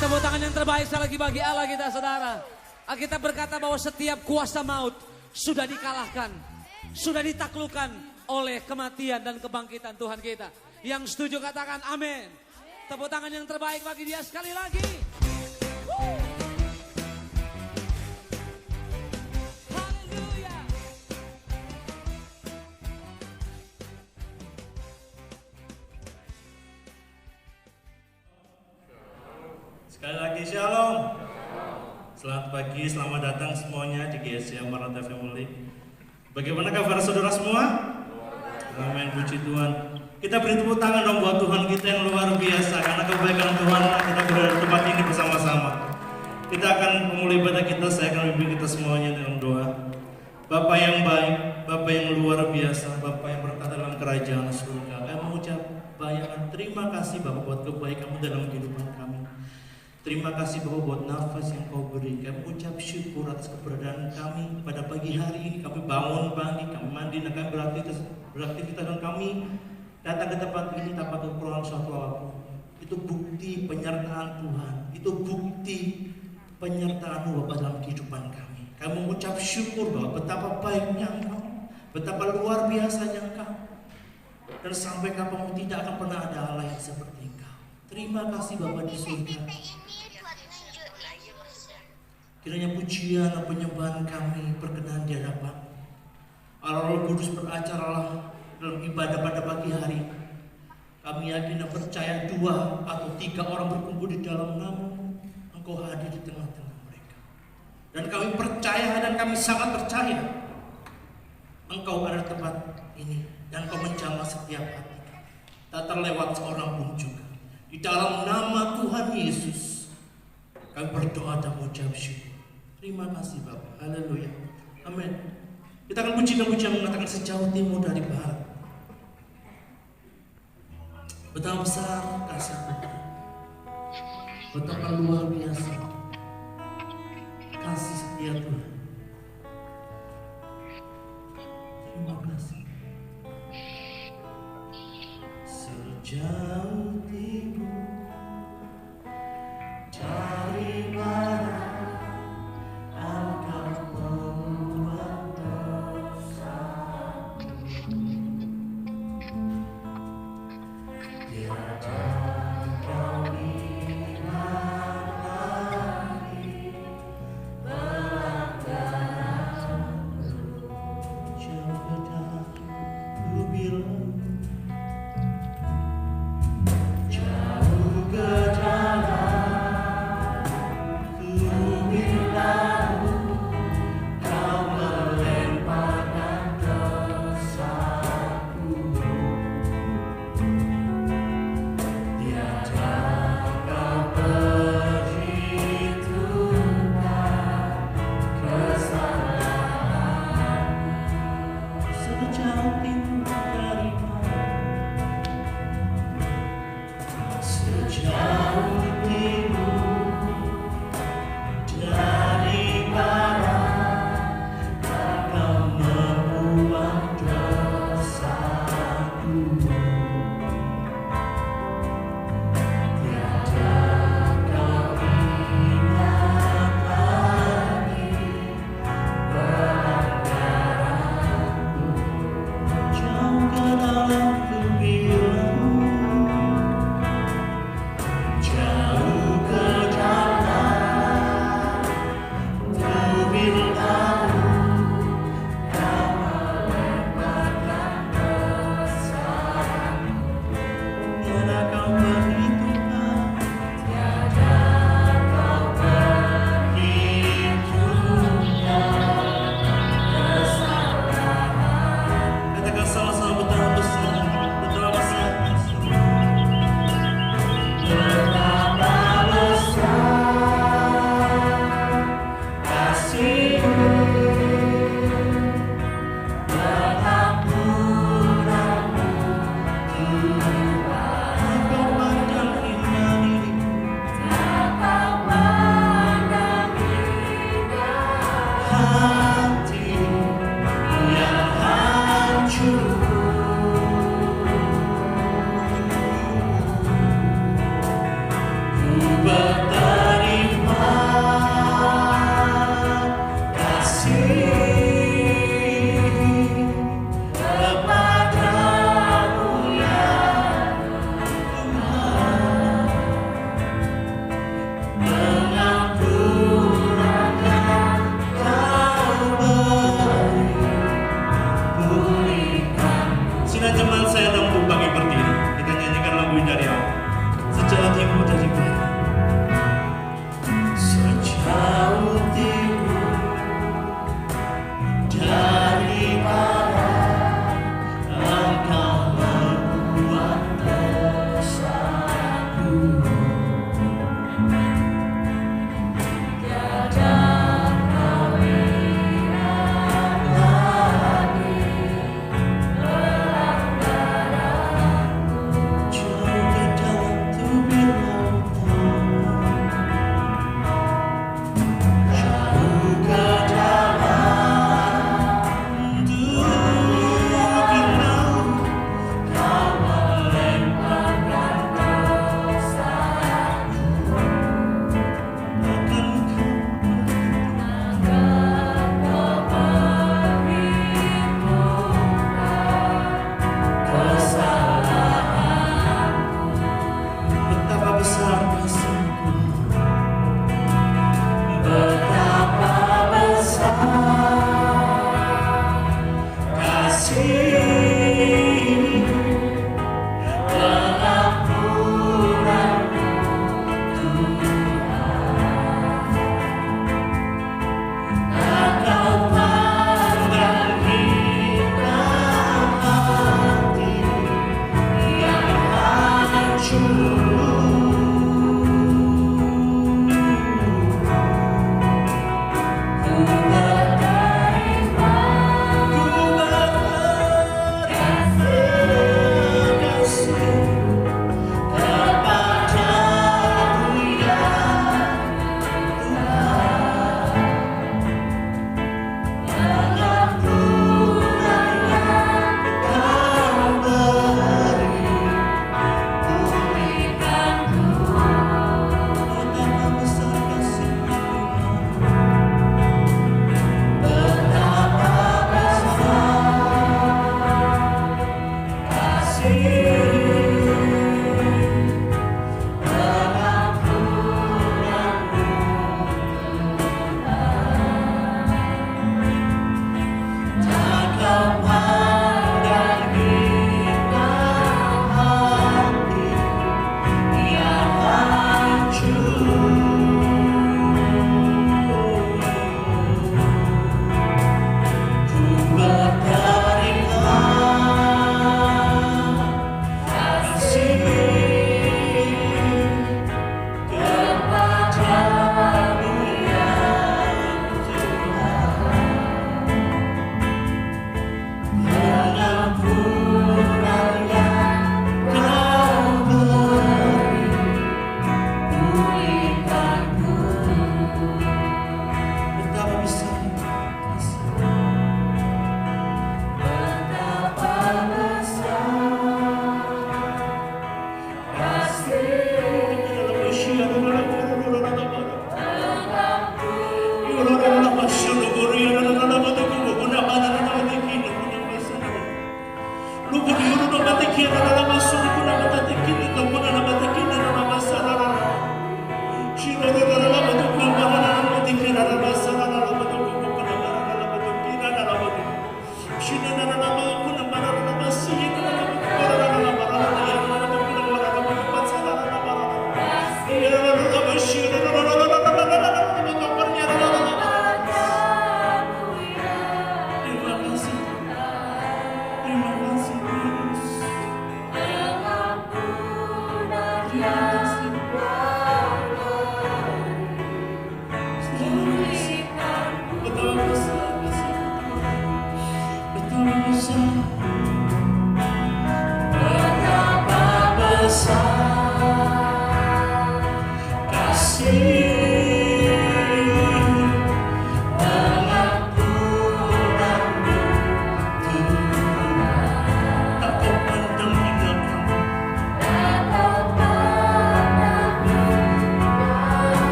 Tepuk tangan yang terbaik sekali lagi bagi Allah kita, saudara. Alkitab berkata bahwa setiap kuasa maut sudah dikalahkan, sudah ditaklukkan oleh kematian dan kebangkitan Tuhan kita. Yang setuju katakan amin. Tepuk tangan yang terbaik bagi dia sekali lagi. Haleluya. Sekali lagi shalom. Selamat pagi, selamat datang semuanya di GSC Maranatha Family. Bagaimana kabar saudara semua? Amin, puji Tuhan. Kita beri tepuk tangan dong buat Tuhan kita yang luar biasa. Karena kebaikan Tuhan kita berada di tempat ini bersama-sama. Kita akan memulai ibadah kita, saya akan memimpin kita semuanya dengan doa. Bapak yang baik, Bapak yang luar biasa, Bapak yang berkata dalam kerajaan surga. Kami mengucap banyak terima kasih Bapak buat kebaikan-Mu dalam kehidupan kami. Terima kasih Bapak buat nafas yang Kau beri. Kami ucap syukur atas keberadaan kami pada pagi hari ini. Kami bangun pagi, kami mandi, dan kami beraktivitas dan kami datang ke tempat ini tanpa kekurangan suatu apapun. Itu bukti penyertaan Tuhan. Itu bukti penyertaan-Mu Bapak dalam kehidupan kami. Kami mengucap syukur Bapak betapa baiknya Engkau, betapa luar biasanya Engkau. Dan sampai kapanpun tidak akan pernah ada Allah yang seperti Engkau. Terima kasih Bapak di surga. Kiranya pujian dan penyembahan kami berkenan di hadapan Allah Roh Kudus beracara dalam ibadah pada pagi hari. Kami yakin dan percaya 2 atau 3 orang berkumpul di dalam nama-Mu, Engkau hadir di tengah-tengah mereka. Dan kami percaya dan kami sangat percaya Engkau ada di tempat ini dan Engkau menjamah setiap hati kami. Tak terlewat seorang pun juga. Di dalam nama Tuhan Yesus kami berdoa dan mengucap syukur. Terima kasih Bapak. Haleluya. Amin. Kita akan puji dan pujian mengatakan sejauh timur dari barat. Betapa besar kasih Tuhan. Betapa luar biasa kasih setia Tuhan. Terima kasih. Sejauh timur dari barat. Berlaku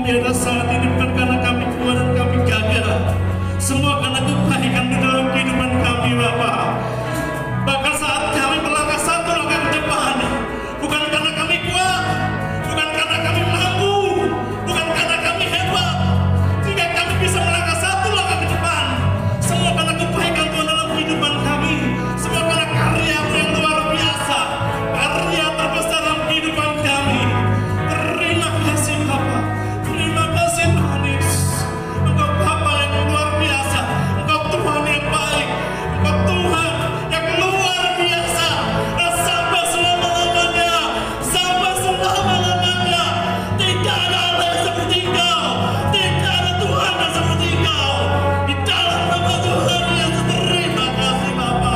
memang di atas saat ini bukan karena kami kuat dan kami gagah. Semua karena kebaikan di dalam kehidupan kami, Bapa. Bahkan saat kami melangkah satu langkah ke depan, bukan karena kami kuat, bukan karena kami mampu, bukan karena kami hebat, sehingga kami bisa melangkah satu langkah ke depan. Semua karena kebaikan Tuhan dalam kehidupan kami. Semua karena karya-Mu yang luar biasa, karya terbesar dalam kehidupan kami. Terima kasih Bapa, terima kasih Tuhan Yesus. Engkau Bapa yang luar biasa, Engkau Tuhan yang baik, Engkau Tuhan yang luar biasa. Dan sampai selama-lamanya, sampai selama-lamanya, tidak ada Allah yang seperti Engkau, tidak ada Tuhan yang seperti Engkau. Di dalam nama Tuhan Yesus, terima kasih Bapa.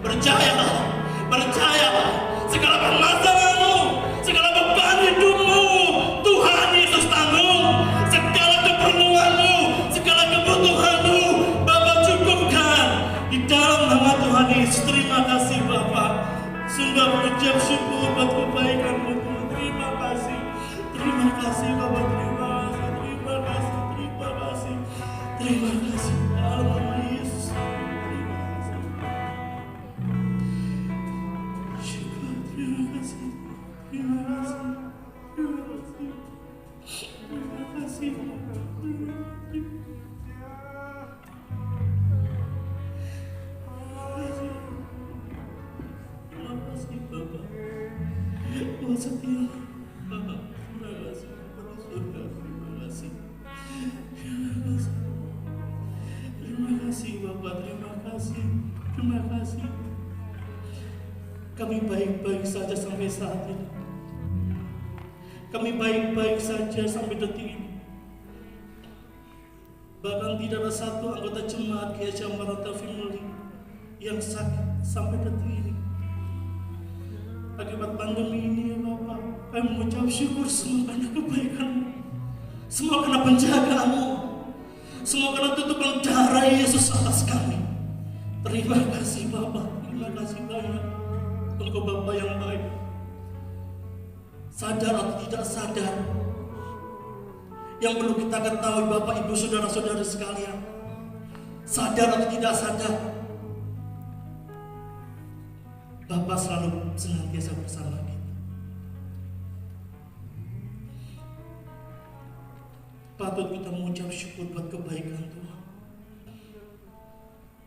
Percayalah, percayalah, segala permasalahanmu, segala beban hidupmu, Tuhan Yesus tanggung. Segala keperluanmu, segala kebutuhanmu, Bapa cukupkan di dalam nama Tuhan Yesus. Terima kasih Bapa, sungguh mengucap syukur buat kebaikan-Mu Tuhan. Terima kasih Bapa, terima kasih, terima kasih, terima kasih, terima kasih dalam nama Yesus. Terima kasih. Kami baik-baik saja sampai saat ini. Kami baik-baik saja sampai detik ini. Bahkan tidak ada satu anggota jemaat GSI Maranatha Family yang sakit sampai detik ini. Akibat pandemi ini ya Bapak, kami mengucap syukur semua karena kebaikan-Mu, semua karena penjagaan-Mu, semua karena tutupan darah Yesus atas kami. Terima kasih Bapak, terima kasih banyak. Engkau Bapa yang baik. Sadar atau tidak sadar, yang perlu kita ketahui Bapak Ibu Saudara-saudari sekalian, sadar atau tidak sadar, Bapak selalu senantiasa bersama kita. Patut kita mengucap syukur buat kebaikan Tuhan.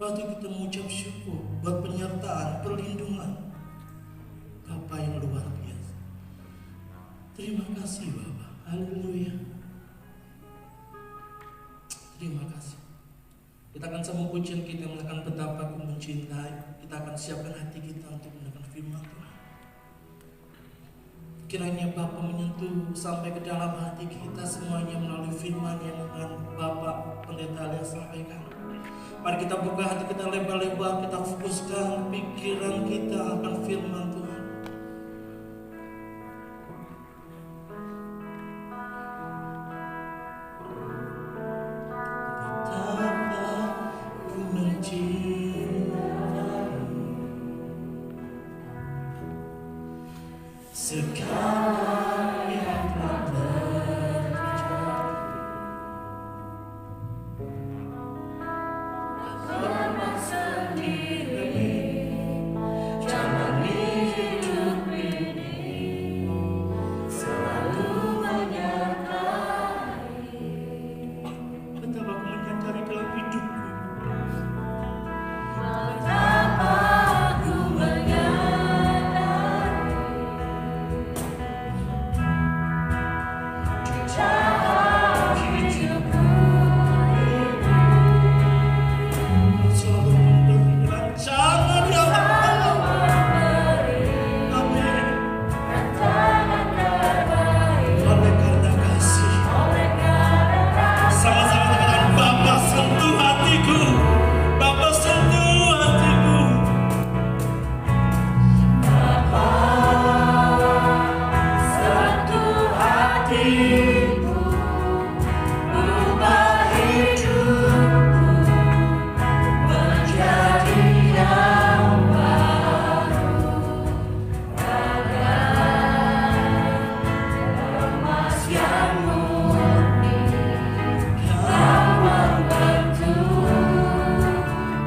Patut kita mengucap syukur buat penyertaan, perlindungan Bapa yang luar biasa. Terima kasih Bapa. Haleluya. Terima kasih. Kita akan sambung pujian kita menekan betapa Aku mencintai. Kita akan siapkan hati kita untuk mendengar firman Tuhan. Kiranya Bapa menyentuh sampai ke dalam hati kita semuanya melalui firman yang akan Bapak Pendeta Alia sampaikan. Mari kita buka hati kita lebar-lebar, kita fokuskan pikiran kita akan firman Tuhan. Betapa ku mencintaimu, segala yang telah terjadi, Bapa sendiri jalani hidup ini, selalu menyertai. Betapa aku menyadari dalam hidupku, betapa aku menyadari di dalam hidupku ini selalu memberi rancangan yang amin. Oleh karena kasih, sama-sama katakan, Bapa sentuh hatiku, Bapa sentuh hatiku. Bapa sentuh hatiku, ubah hidupku menjadi yang baru, emas yang murni, yang membentuk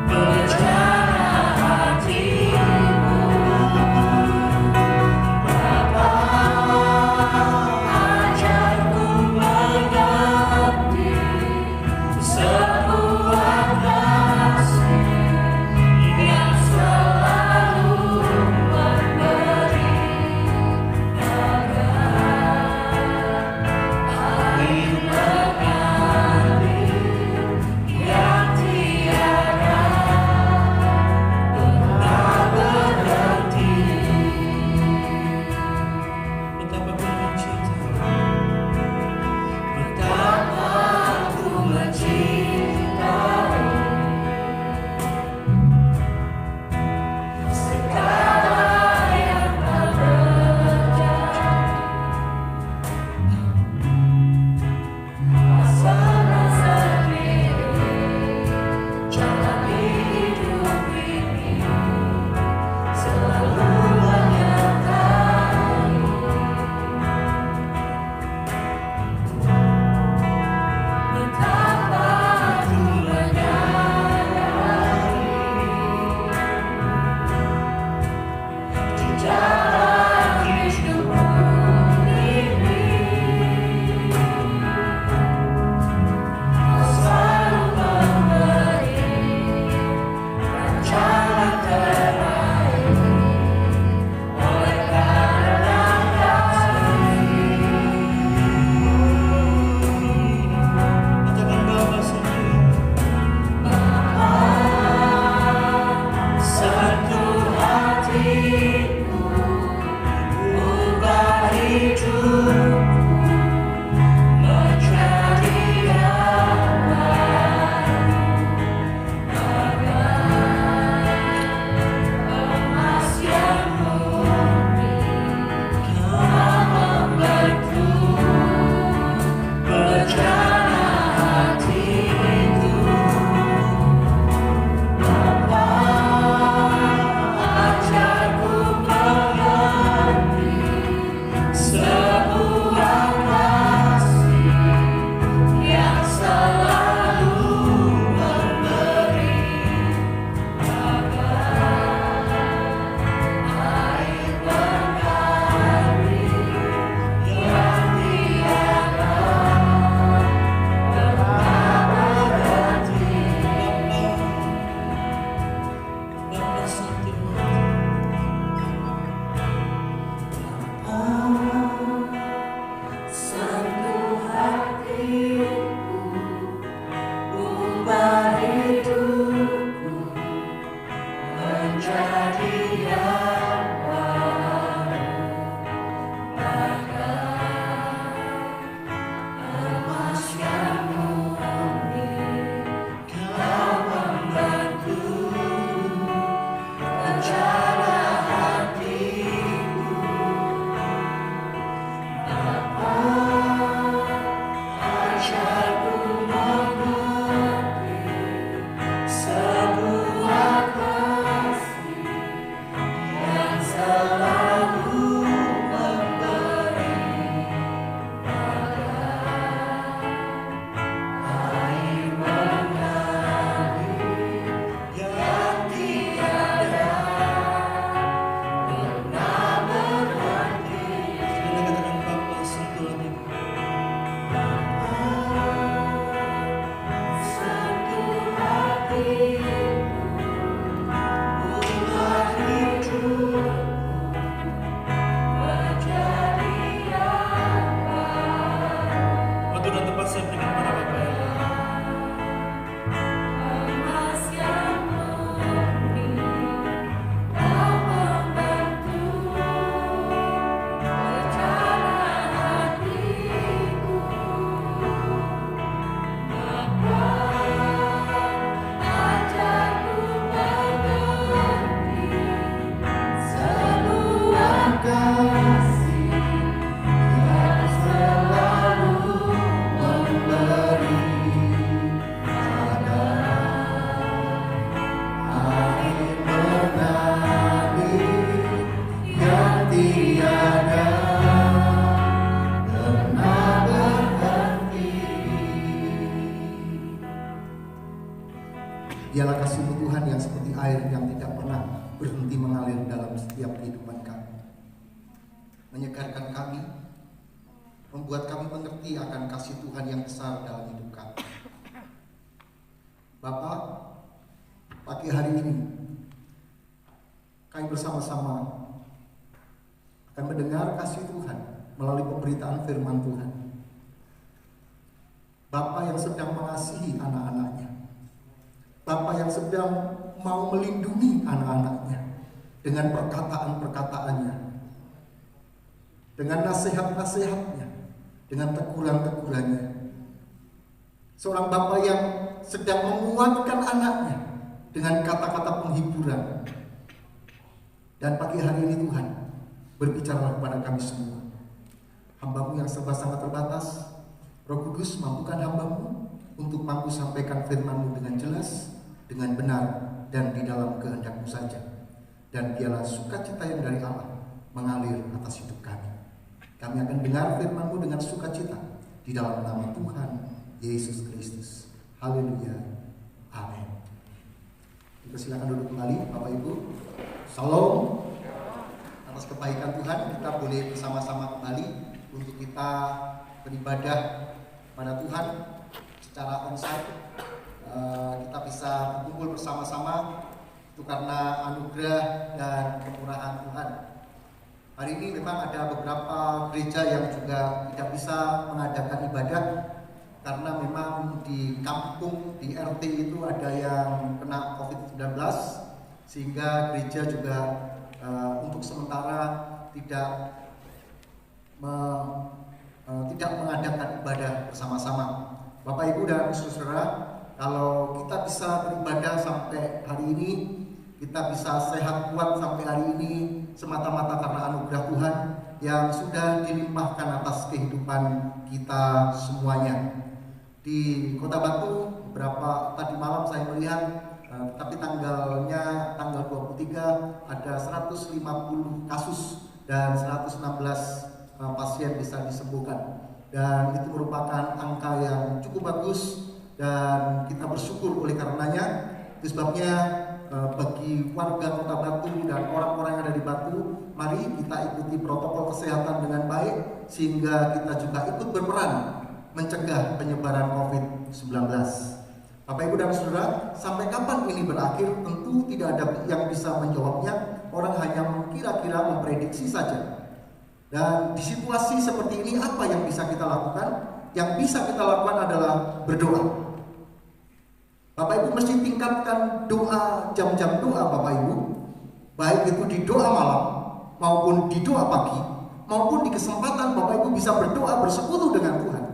berjalan hatimu. Bapa, ajarku mengerti sebuah kasih yang selalu memberi air mengalir yang tiada pernah berhenti. Betapa ku mencintai, betapa ku mencintai, segala yang telah terjadi, masalah sendiri jalani hidup ini, selalu menyertai. Betapa ku menyadari di dalam hidupku ini selalu memberi rancangan terbaik. Oleh karena kasih, katakan Bapa sendiri, Bapa sentuh hatiku, ubah hidupku menjadi yang baru, emas yang murni, yang membentuk berjalan hatiku. Bapa, ajarku mengerti sebuah berhenti mengalir dalam setiap kehidupan kami, menyegarkan kami, membuat kami mengerti akan kasih Tuhan yang besar dalam hidup kami. Bapak, pagi hari ini kami bersama-sama akan mendengar kasih Tuhan melalui pemberitaan firman Tuhan. Bapa yang sedang mengasihi anak-anaknya, Bapa yang sedang mau melindungi anak-anaknya dengan perkataan-perkataannya, dengan nasihat-nasihatnya, dengan teguran-tegurannya. Seorang Bapa yang sedang menguatkan anaknya dengan kata-kata penghiburan. Dan pagi hari ini Tuhan, berbicara kepada kami semua. Hamba-Mu yang serba sangat terbatas, Roh Kudus mampukan hamba-Mu untuk mampu sampaikan firman-Mu dengan jelas, dengan benar, dan di dalam kehendak-Mu saja. Dan biarlah sukacita yang dari Allah mengalir atas hidup kami. Kami akan dengar firman-Mu dengan sukacita di dalam nama Tuhan Yesus Kristus. Haleluya. Amin. Silakan duduk kembali Bapak Ibu. Shalom. Atas kebaikan Tuhan kita boleh bersama-sama kembali untuk kita beribadah pada Tuhan secara onsite. Kita bisa berkumpul bersama-sama itu karena anugerah dan kemurahan Tuhan. Hari ini memang ada beberapa gereja yang juga tidak bisa mengadakan ibadah karena memang di kampung, di RT itu ada yang kena COVID-19, sehingga gereja juga untuk sementara tidak mengadakan ibadah bersama-sama. Bapak Ibu dan saudara, kalau kita bisa beribadah sampai hari ini, kita bisa sehat kuat sampai hari ini semata-mata karena anugerah Tuhan yang sudah dilimpahkan atas kehidupan kita semuanya. Di Kota Batu beberapa tadi malam saya melihat, tapi tanggal 23 ada 150 kasus dan 116 pasien bisa disembuhkan, dan itu merupakan angka yang cukup bagus dan kita bersyukur oleh karenanya. Itu sebabnya bagi warga Kota Batu dan orang-orang yang ada di Batu, mari kita ikuti protokol kesehatan dengan baik sehingga kita juga ikut berperan mencegah penyebaran COVID-19. Bapak Ibu dan Saudara, sampai kapan ini berakhir tentu tidak ada yang bisa menjawabnya. Orang hanya kira-kira memprediksi saja. Dan di situasi seperti ini apa yang bisa kita lakukan? Yang bisa kita lakukan adalah berdoa. Bapak Ibu mesti tingkatkan doa, jam-jam doa Bapak Ibu, baik itu di doa malam maupun di doa pagi maupun di kesempatan Bapak Ibu bisa berdoa bersekutu dengan Tuhan.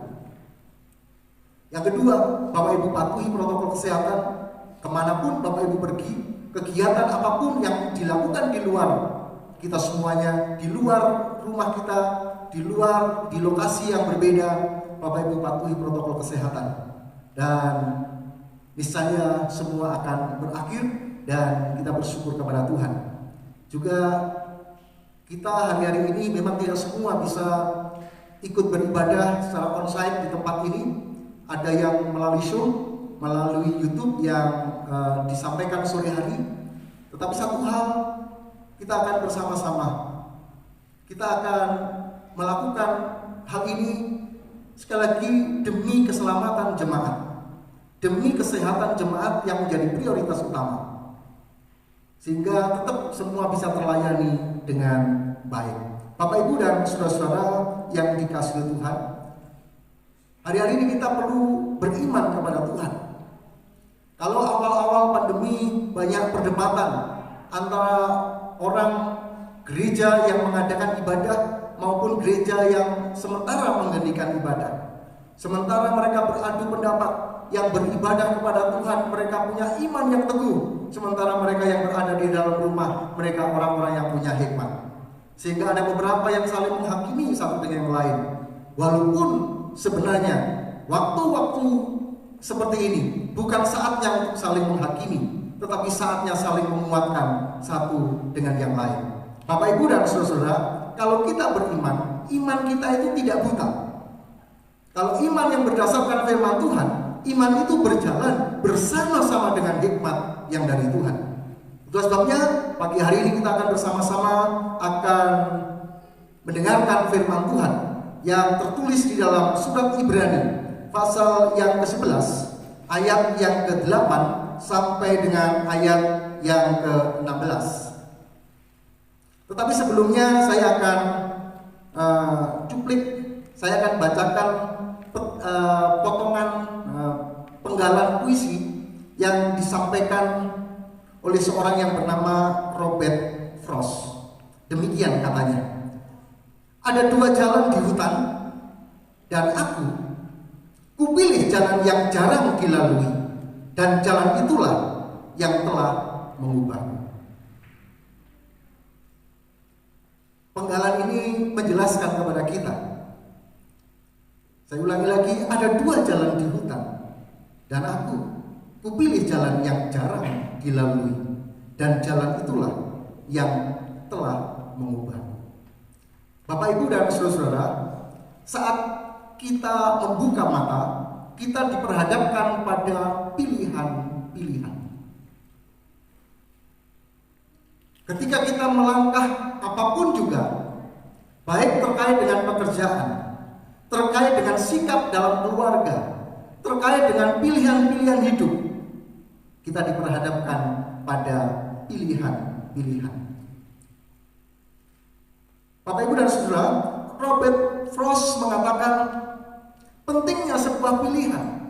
Yang kedua, Bapak Ibu patuhi protokol kesehatan kemanapun Bapak Ibu pergi, kegiatan apapun yang dilakukan di luar kita semuanya, di luar rumah kita, di lokasi yang berbeda, Bapak Ibu patuhi protokol kesehatan. Dan niscaya semua akan berakhir dan kita bersyukur kepada Tuhan. Juga kita hari-hari ini memang tidak semua bisa ikut beribadah secara onsite di tempat ini. Ada yang melalui Zoom, melalui YouTube yang disampaikan sore hari. Tetapi satu hal, kita akan bersama-sama. Kita akan melakukan hal ini sekali lagi demi keselamatan jemaat, demi kesehatan jemaat yang menjadi prioritas utama, sehingga tetap semua bisa terlayani dengan baik. Bapak Ibu dan saudara-saudara yang dikasihi Tuhan, hari-hari ini kita perlu beriman kepada Tuhan. Kalau awal-awal pandemi banyak perdebatan antara orang gereja yang mengadakan ibadah maupun gereja yang sementara menghentikan ibadah. Sementara mereka beradu pendapat, yang beribadah kepada Tuhan mereka punya iman yang teguh, sementara mereka yang berada di dalam rumah mereka orang-orang yang punya hikmat. Sehingga ada beberapa yang saling menghakimi satu dengan yang lain. Walaupun sebenarnya waktu-waktu seperti ini bukan saatnya untuk saling menghakimi, tetapi saatnya saling menguatkan satu dengan yang lain. Bapak Ibu dan saudara, kalau kita beriman, iman kita itu tidak buta. Kalau iman yang berdasarkan firman Tuhan, iman itu berjalan bersama-sama dengan hikmat yang dari Tuhan. Itu sebabnya pagi hari ini kita akan bersama-sama akan mendengarkan firman Tuhan yang tertulis di dalam surat Ibrani pasal yang ke-11 ayat yang ke-8 sampai dengan ayat yang ke-16. Tetapi sebelumnya saya akan saya akan bacakan potongan penggalan puisi yang disampaikan oleh seorang yang bernama Robert Frost. Demikian katanya: ada dua jalan di hutan, dan aku kupilih jalan yang jarang dilalui, dan jalan itulah yang telah mengubahku. Penggalan ini menjelaskan kepada kita, saya ulangi lagi, ada dua jalan di hutan, dan aku kupilih jalan yang jarang dilalui, dan jalan itulah yang telah mengubah. Bapak, Ibu, dan saudara-saudara, saat kita membuka mata, kita diperhadapkan pada pilihan-pilihan. Ketika kita melangkah apapun juga, baik terkait dengan pekerjaan, terkait dengan sikap dalam keluarga, terkait dengan pilihan-pilihan hidup, kita diperhadapkan pada pilihan-pilihan. Bapak, Ibu, dan saudara, Robert Frost mengatakan pentingnya sebuah pilihan,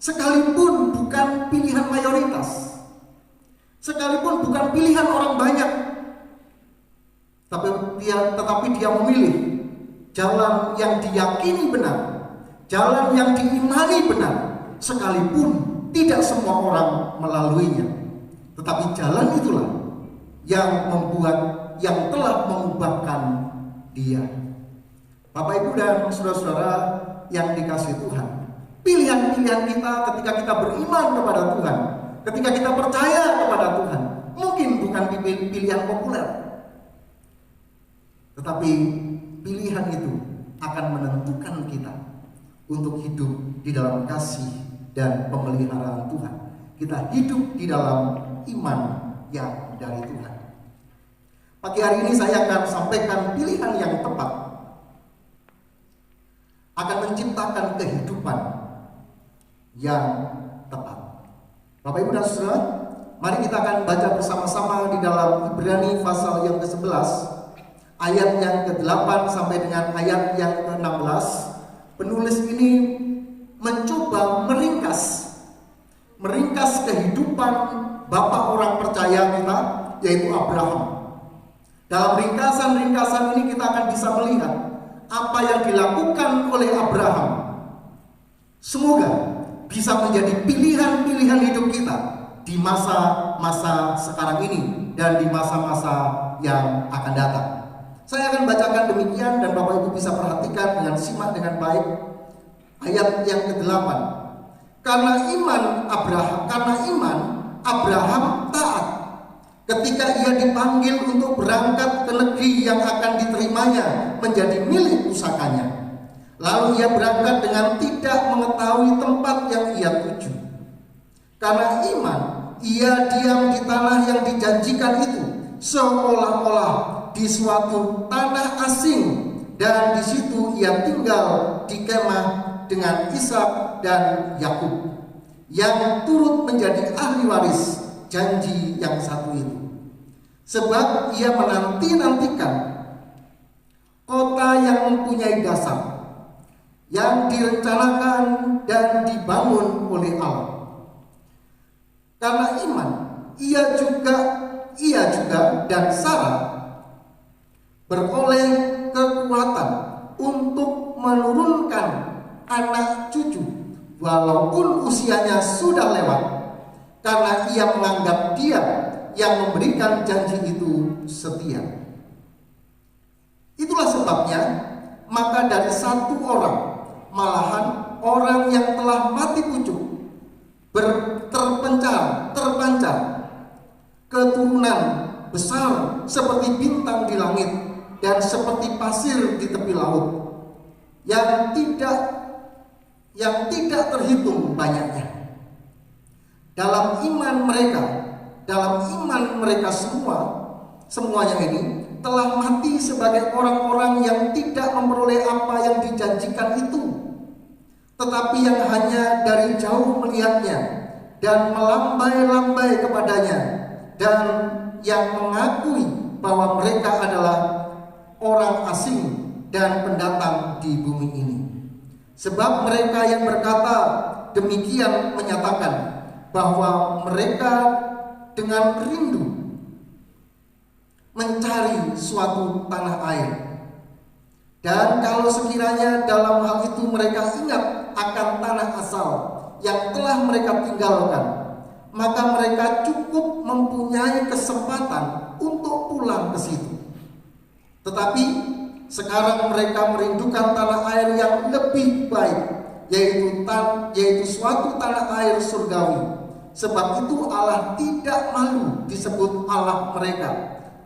sekalipun bukan pilihan mayoritas, sekalipun bukan pilihan orang banyak, tetapi dia memilih jalan yang diyakini benar, jalan yang diimani benar, sekalipun tidak semua orang melaluinya. Tetapi jalan itulah yang telah mengubahkan dia. Bapak, Ibu, dan saudara-saudara yang dikasihi Tuhan, pilihan-pilihan kita ketika kita beriman kepada Tuhan, ketika kita percaya kepada Tuhan, mungkin bukan pilihan populer, tetapi pilihan itu akan menentukan kita untuk hidup di dalam kasih dan pemeliharaan Tuhan. Kita hidup di dalam iman yang dari Tuhan. Pagi hari ini saya akan sampaikan pilihan yang tepat akan menciptakan kehidupan yang tepat. Bapak, Ibu, dan saudara, mari kita akan baca bersama-sama di dalam Ibrani pasal yang ke-11 ayat yang ke-8 sampai dengan ayat yang ke-16. Penulis ini mencoba meringkas kehidupan bapak orang percaya kita, yaitu Abraham. Dalam ringkasan-ringkasan ini kita akan bisa melihat apa yang dilakukan oleh Abraham. Semoga bisa menjadi pilihan-pilihan hidup kita di masa-masa sekarang ini dan di masa-masa yang akan datang. Saya akan bacakan demikian, dan Bapak Ibu bisa perhatikan dengan simak dengan baik ayat yang ke-8. Karena iman Abraham taat ketika ia dipanggil untuk berangkat ke negeri yang akan diterimanya menjadi milik pusakanya. Lalu ia berangkat dengan tidak mengetahui tempat yang ia tuju. Karena iman, ia diam di tanah yang dijanjikan itu, seolah-olah di suatu tanah asing, dan di situ ia tinggal di kemah dengan Ishak dan Yakub, yang turut menjadi ahli waris janji yang satu itu. Sebab ia menanti-nantikan kota yang mempunyai dasar, yang direncanakan dan dibangun oleh Allah. Karena iman, ia juga dan Sarah beroleh kekuatan untuk menurunkan anak cucu walaupun usianya sudah lewat, karena ia menganggap dia yang memberikan janji itu setia. Itulah sebabnya maka dari satu orang, malahan orang yang telah mati pucuk, terpancar keturunan besar seperti bintang di langit dan seperti pasir di tepi laut, yang tidak terhitung banyaknya. Dalam iman mereka dalam iman mereka semuanya ini telah mati sebagai orang-orang yang tidak memperoleh apa yang dijanjikan itu, tetapi yang hanya dari jauh melihatnya dan melambai-lambai kepadanya, dan yang mengakui bahwa mereka adalah orang asing dan pendatang di bumi ini. Sebab mereka yang berkata demikian menyatakan bahwa mereka dengan rindu mencari suatu tanah air. Dan kalau sekiranya dalam hal itu mereka ingat akan tanah asal yang telah mereka tinggalkan, maka mereka cukup mempunyai kesempatan untuk pulang ke situ. Tetapi sekarang mereka merindukan tanah air yang lebih baik, yaitu suatu tanah air surgawi. Sebab itu Allah tidak malu disebut Allah mereka,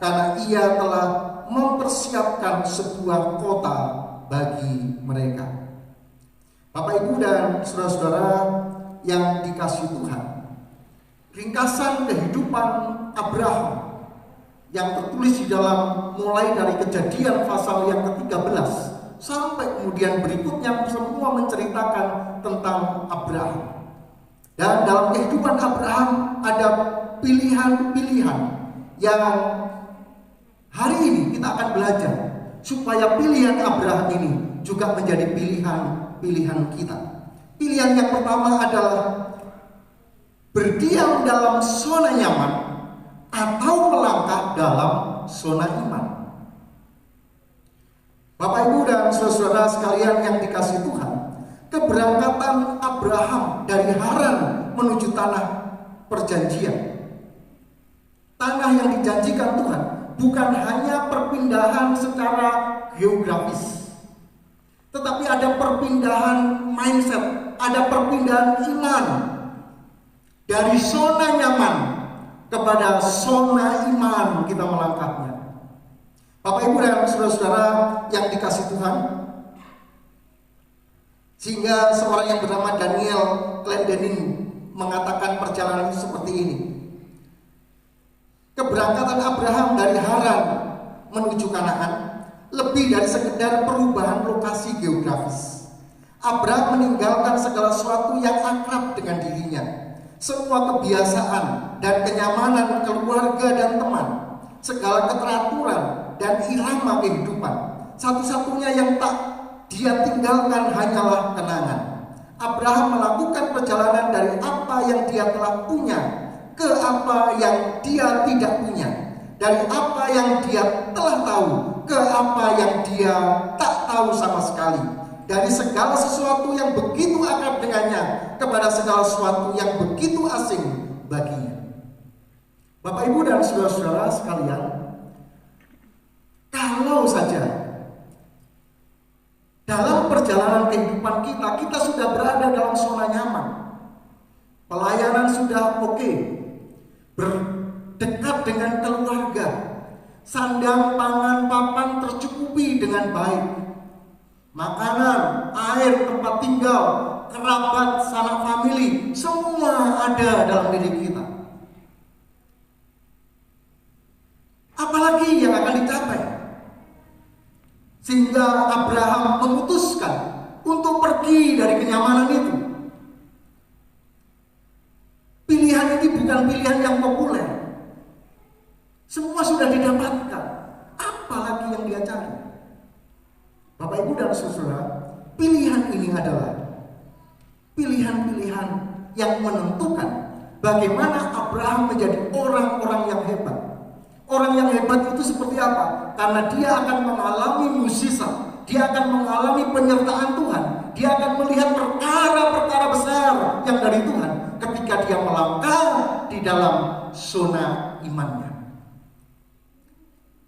karena Ia telah mempersiapkan sebuah kota bagi mereka. Bapak, Ibu, dan saudara-saudara yang dikasihi Tuhan, ringkasan kehidupan Abraham yang tertulis di dalam mulai dari Kejadian pasal yang ke-13 sampai kemudian berikutnya semua menceritakan tentang Abraham. Dan dalam kehidupan Abraham ada pilihan-pilihan yang hari ini kita akan belajar supaya pilihan Abraham ini juga menjadi pilihan kita. Pilihan yang pertama adalah berdiam dalam zona nyaman atau melangkah dalam zona iman. Bapak, Ibu, dan saudara-saudara sekalian yang dikasihi Tuhan, keberangkatan Abraham dari Haran menuju tanah perjanjian, tanah yang dijanjikan Tuhan, bukan hanya perpindahan secara geografis, tetapi ada perpindahan mindset, ada perpindahan iman dari zona nyaman kepada zona iman kita melangkahnya. Bapak, Ibu, dan saudara-saudara yang dikasihi Tuhan, sehingga seorang yang bernama Daniel Clendening mengatakan perjalanan seperti ini. Keberangkatan Abraham dari Haran menuju Kanaan lebih dari sekedar perubahan lokasi geografis. Abraham meninggalkan segala sesuatu yang akrab dengan dirinya, semua kebiasaan dan kenyamanan keluarga dan teman, segala keteraturan dan irama kehidupan. Satu-satunya yang tak dia tinggalkan hanyalah kenangan. Abraham melakukan perjalanan dari apa yang dia telah punya ke apa yang dia tidak punya, dari apa yang dia telah tahu ke apa yang dia tak tahu sama sekali, dari segala sesuatu yang begitu akrab dengannya kepada segala sesuatu yang begitu asing baginya. Bapak, Ibu, dan saudara-saudara sekalian, kalau saja dalam perjalanan kehidupan kita sudah berada dalam zona nyaman, pelayanan sudah oke, berdekat dengan keluarga, sandang pangan papan tercukupi dengan baik, makanan, air, tempat tinggal, kerabat, sanak famili, semua ada dalam diri kita. Apalagi yang akan dicapai? Sehingga Abraham memutuskan untuk pergi dari kenyamanan itu. Pilihan ini bukan pilihan yang populer. Semua sudah didapatkan. Apalagi yang dia cari? Bapak, Ibu, dan saudara, pilihan ini adalah pilihan-pilihan yang menentukan bagaimana Abraham menjadi orang-orang yang hebat. Orang yang hebat itu seperti apa? Karena dia akan mengalami mukjizat, dia akan mengalami penyertaan Tuhan, dia akan melihat perkara-perkara besar yang dari Tuhan ketika dia melangkah di dalam zona imannya.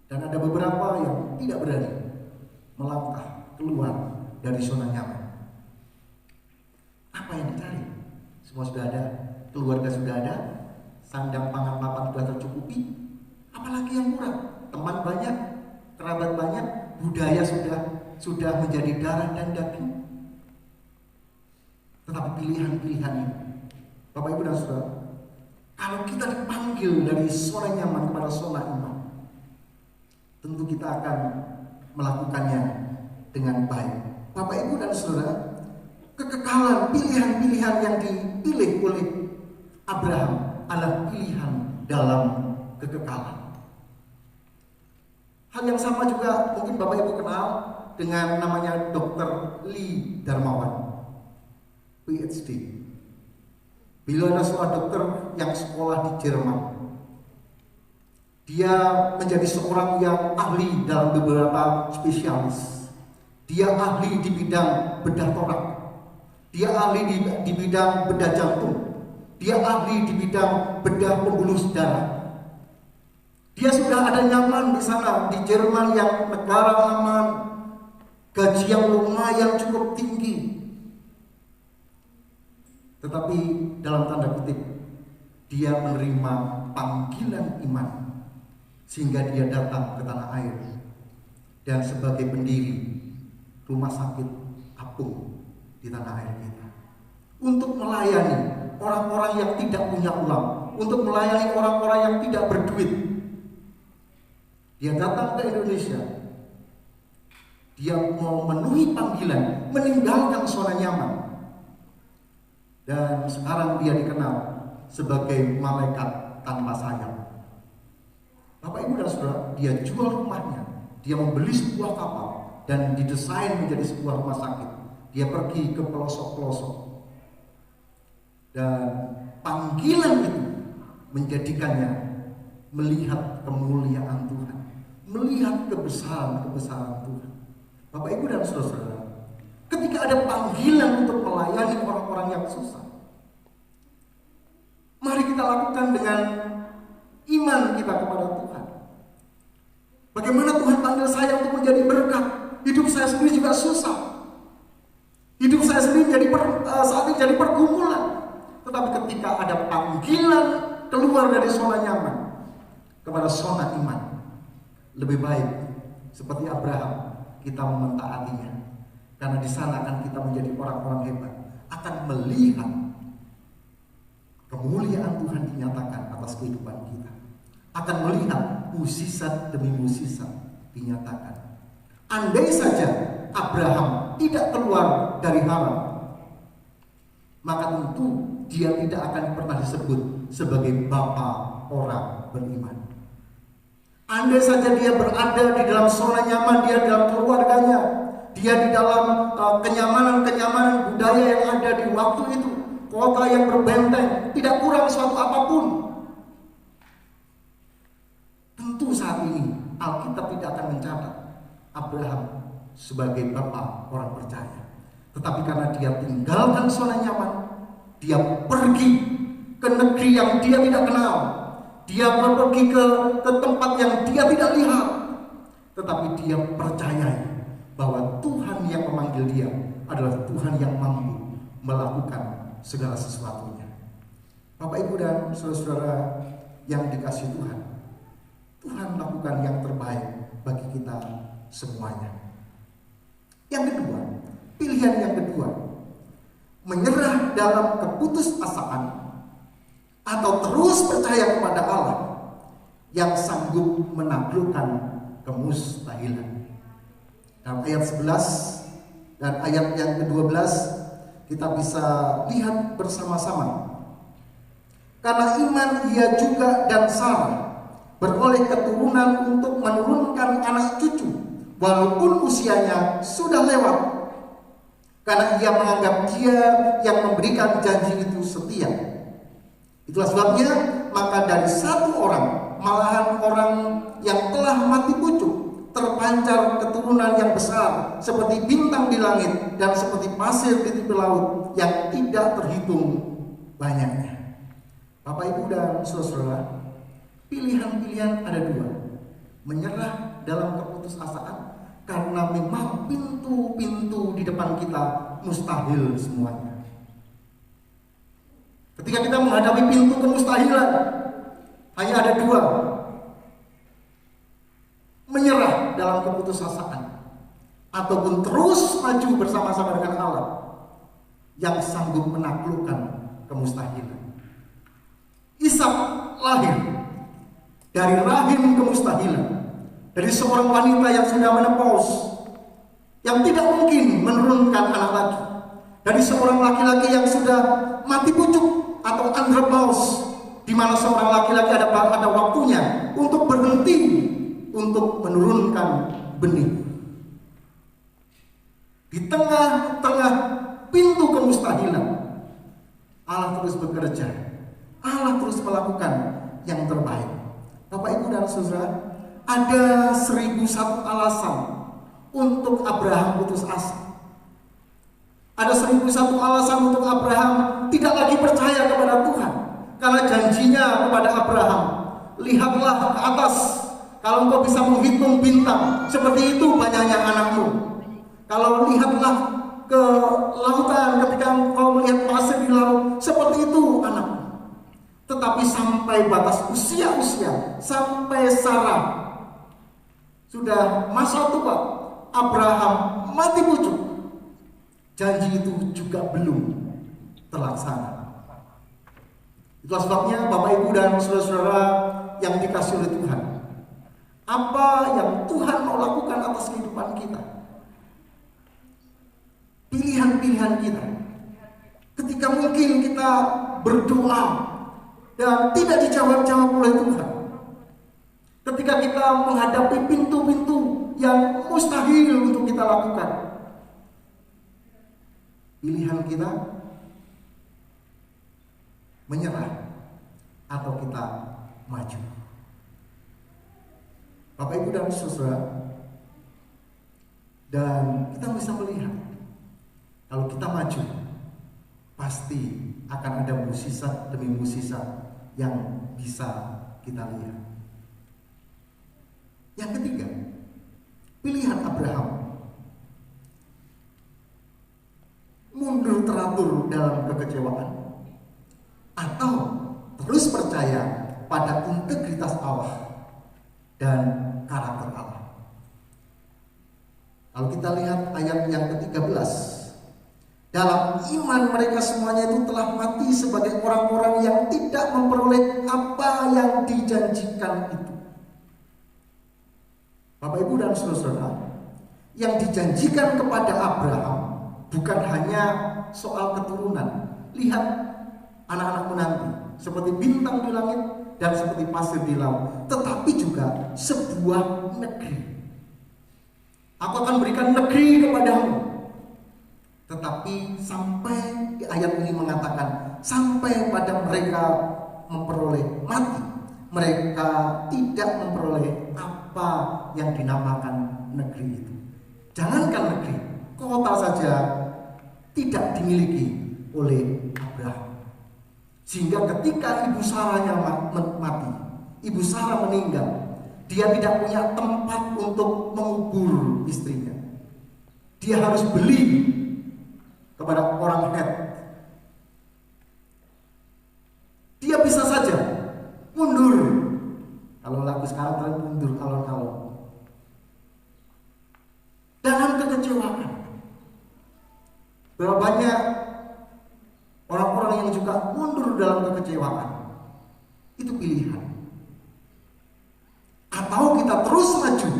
Dan ada beberapa yang tidak berani melangkah keluar dari zona nyaman. Apa yang dicari? Semua sudah ada, keluarga sudah ada, sandang pangan papan sudah tercukupi. Apalagi yang kurang? Teman banyak, kerabat banyak, budaya sudah menjadi darah dan daging. Tetapi pilihan-pilihan ini, Bapak, Ibu, dan saudara, Kalau kita dipanggil dari zona nyaman kepada zona iman, tentu kita akan melakukannya dengan baik. Bapak, Ibu, dan Saudara, kekekalan pilihan-pilihan yang dipilih oleh Abraham adalah pilihan dalam kekekalan. Hal yang sama juga mungkin Bapak Ibu kenal dengan namanya Dr. Lee Darmawan, PhD. Beliau adalah seorang dokter yang sekolah di Jerman. Dia menjadi seorang yang ahli dalam beberapa spesialis. Dia ahli di bidang bedah torak. Dia ahli di bidang bedah jantung. Dia ahli di bidang bedah pembuluh darah. Dia sudah ada nyaman di sana, di Jerman yang negara aman, gaji yang lumayan cukup tinggi. Tetapi dalam tanda kutip, dia menerima panggilan iman sehingga dia datang ke tanah air dan sebagai pendiri rumah sakit apung di tanah air kita untuk melayani orang-orang yang tidak punya uang, untuk melayani orang-orang yang tidak berduit. Dia datang ke Indonesia. Dia mau memenuhi panggilan, meninggalkan zona nyaman. Dan sekarang dia dikenal sebagai malaikat tanpa sayap. Bapak, Ibu, dan Saudara, dia jual rumahnya. Dia membeli sebuah kapal dan didesain menjadi sebuah rumah sakit. Dia pergi ke pelosok-pelosok. Dan panggilan itu menjadikannya melihat kemuliaan Tuhan, melihat kebesaran-kebesaran Tuhan. Bapak, Ibu, dan Saudara, ketika ada panggilan untuk melayani orang-orang yang susah, mari kita lakukan dengan iman kita kepada Tuhan. Bagaimana Tuhan panggil saya untuk menjadi berkat? Hidup saya sendiri juga susah. Hidup saya sendiri saat ini jadi pergumulan. Tetapi ketika ada panggilan keluar dari zona nyaman kepada zona iman, lebih baik seperti Abraham kita mentaatinya. Karena di sana akan kita menjadi orang-orang hebat, akan melihat kemuliaan Tuhan dinyatakan atas kehidupan kita, akan melihat mukjizat demi mukjizat dinyatakan. Andai saja Abraham tidak keluar dari Haran, maka tentu dia tidak akan pernah disebut sebagai bapa orang beriman. Andai saja dia berada di dalam zona nyaman, dia dalam keluarganya, dia di dalam kenyamanan-kenyamanan budaya yang ada di waktu itu, kota yang berbenteng, tidak kurang suatu apapun. Tentu saat ini Alkitab tidak akan mencatat Abraham sebagai bapa orang percaya. Tetapi karena dia tinggalkan zona nyaman, dia pergi ke negeri yang dia tidak kenal, dia pergi ke tempat yang dia tidak lihat, tetapi dia percayai bahwa Tuhan yang memanggil dia adalah Tuhan yang mampu melakukan segala sesuatunya. Bapak, Ibu, dan saudara-saudara yang dikasihi Tuhan, Tuhan lakukan yang terbaik bagi kita semuanya. Yang kedua, pilihan yang kedua, menyerah dalam keputusasaan atau terus percaya kepada Allah yang sanggup menaklukkan kemustahilan. Dalam ayat 11 dan ayat yang ke-12 kita bisa lihat bersama-sama. Karena iman ia juga dan Sarah beroleh keturunan untuk menurunkan anak cucu walaupun usianya sudah lewat, karena ia menganggap dia yang memberikan janji itu setia. Itulah sebabnya maka dari satu orang, malahan orang yang telah mati pucuk, terpancar keturunan yang besar seperti bintang di langit dan seperti pasir di tepi laut yang tidak terhitung banyaknya. Bapak, Ibu, dan saudara, pilihan-pilihan ada dua. Menyerah dalam keputusasaan karena memang pintu-pintu di depan kita mustahil semuanya. Ketika kita menghadapi pintu kemustahilan, hanya ada dua. Menyerah dalam keputusasaan ataupun terus maju bersama-sama dengan Allah yang sanggup menaklukkan kemustahilan. Isa Ishak lahir dari rahim kemustahilan, dari seorang wanita yang sudah menopause, yang tidak mungkin menurunkan anak lagi, dari seorang laki-laki yang sudah mati pucuk atau andropause, di mana seorang laki-laki ada waktunya untuk berhenti untuk menurunkan benih. Di tengah-tengah pintu kemustahilan, Allah terus bekerja, Allah terus melakukan yang terbaik. Bapak, Ibu, dan Saudara, ada 1001 alasan untuk Abraham putus asa. Ada 1001 alasan untuk Abraham tidak lagi percaya kepada Tuhan, karena janjinya kepada Abraham, lihatlah ke atas, kalau engkau bisa menghitung bintang, seperti itu banyaknya anakmu. Kalau lihatlah ke lautan, ketika engkau melihat pasir di laut, seperti itu anakmu. Tetapi sampai batas usia, sampai Sarah sudah masa tua, Abraham mati pucuk, janji itu juga belum terlaksana. Itulah sebabnya Bapak, Ibu, dan saudara-saudara yang dikasihi oleh Tuhan, apa yang Tuhan mau lakukan atas kehidupan kita, pilihan-pilihan kita, ketika mungkin kita berdoa dan tidak dijawab-jawab oleh Tuhan, ketika kita menghadapi pintu-pintu yang mustahil untuk kita lakukan, pilihan kita menyerah atau kita maju. Bapak, Ibu, dan saudara, dan kita bisa melihat, kalau kita maju, pasti akan ada mukjizat demi mukjizat yang bisa kita lihat. Yang ketiga, pilihan Abraham mundur teratur dalam kekecewaan atau terus percaya pada integritas Allah dan karakter Allah. Kalau kita lihat ayat yang ke-13, dalam iman mereka semuanya itu telah mati sebagai orang-orang yang tidak memperoleh apa yang dijanjikan itu. Bapak, Ibu, dan saudara, yang dijanjikan kepada Abraham bukan hanya soal keturunan. Lihat anak-anakmu nanti seperti bintang di langit dan seperti pasir di laut, tetapi juga sebuah negeri. Aku akan berikan negeri kepadamu. Tetapi sampai di ayat ini mengatakan, sampai pada mereka memperoleh mati, mereka tidak memperoleh apa yang dinamakan negeri itu. Jangankan negeri, kota saja tidak dimiliki oleh Abraham. Sehingga ketika ibu Sarahnya mati, ibu Sarah meninggal, dia tidak punya tempat untuk mengubur istrinya. Dia harus beli kepada orang Het. Dia bisa saja mundur. Kalau lagu sekarang mundur alon-alon dalam kekecewaan. Berapa banyak orang-orang yang juga mundur dalam kekecewaan. Itu pilihan. Atau kita terus maju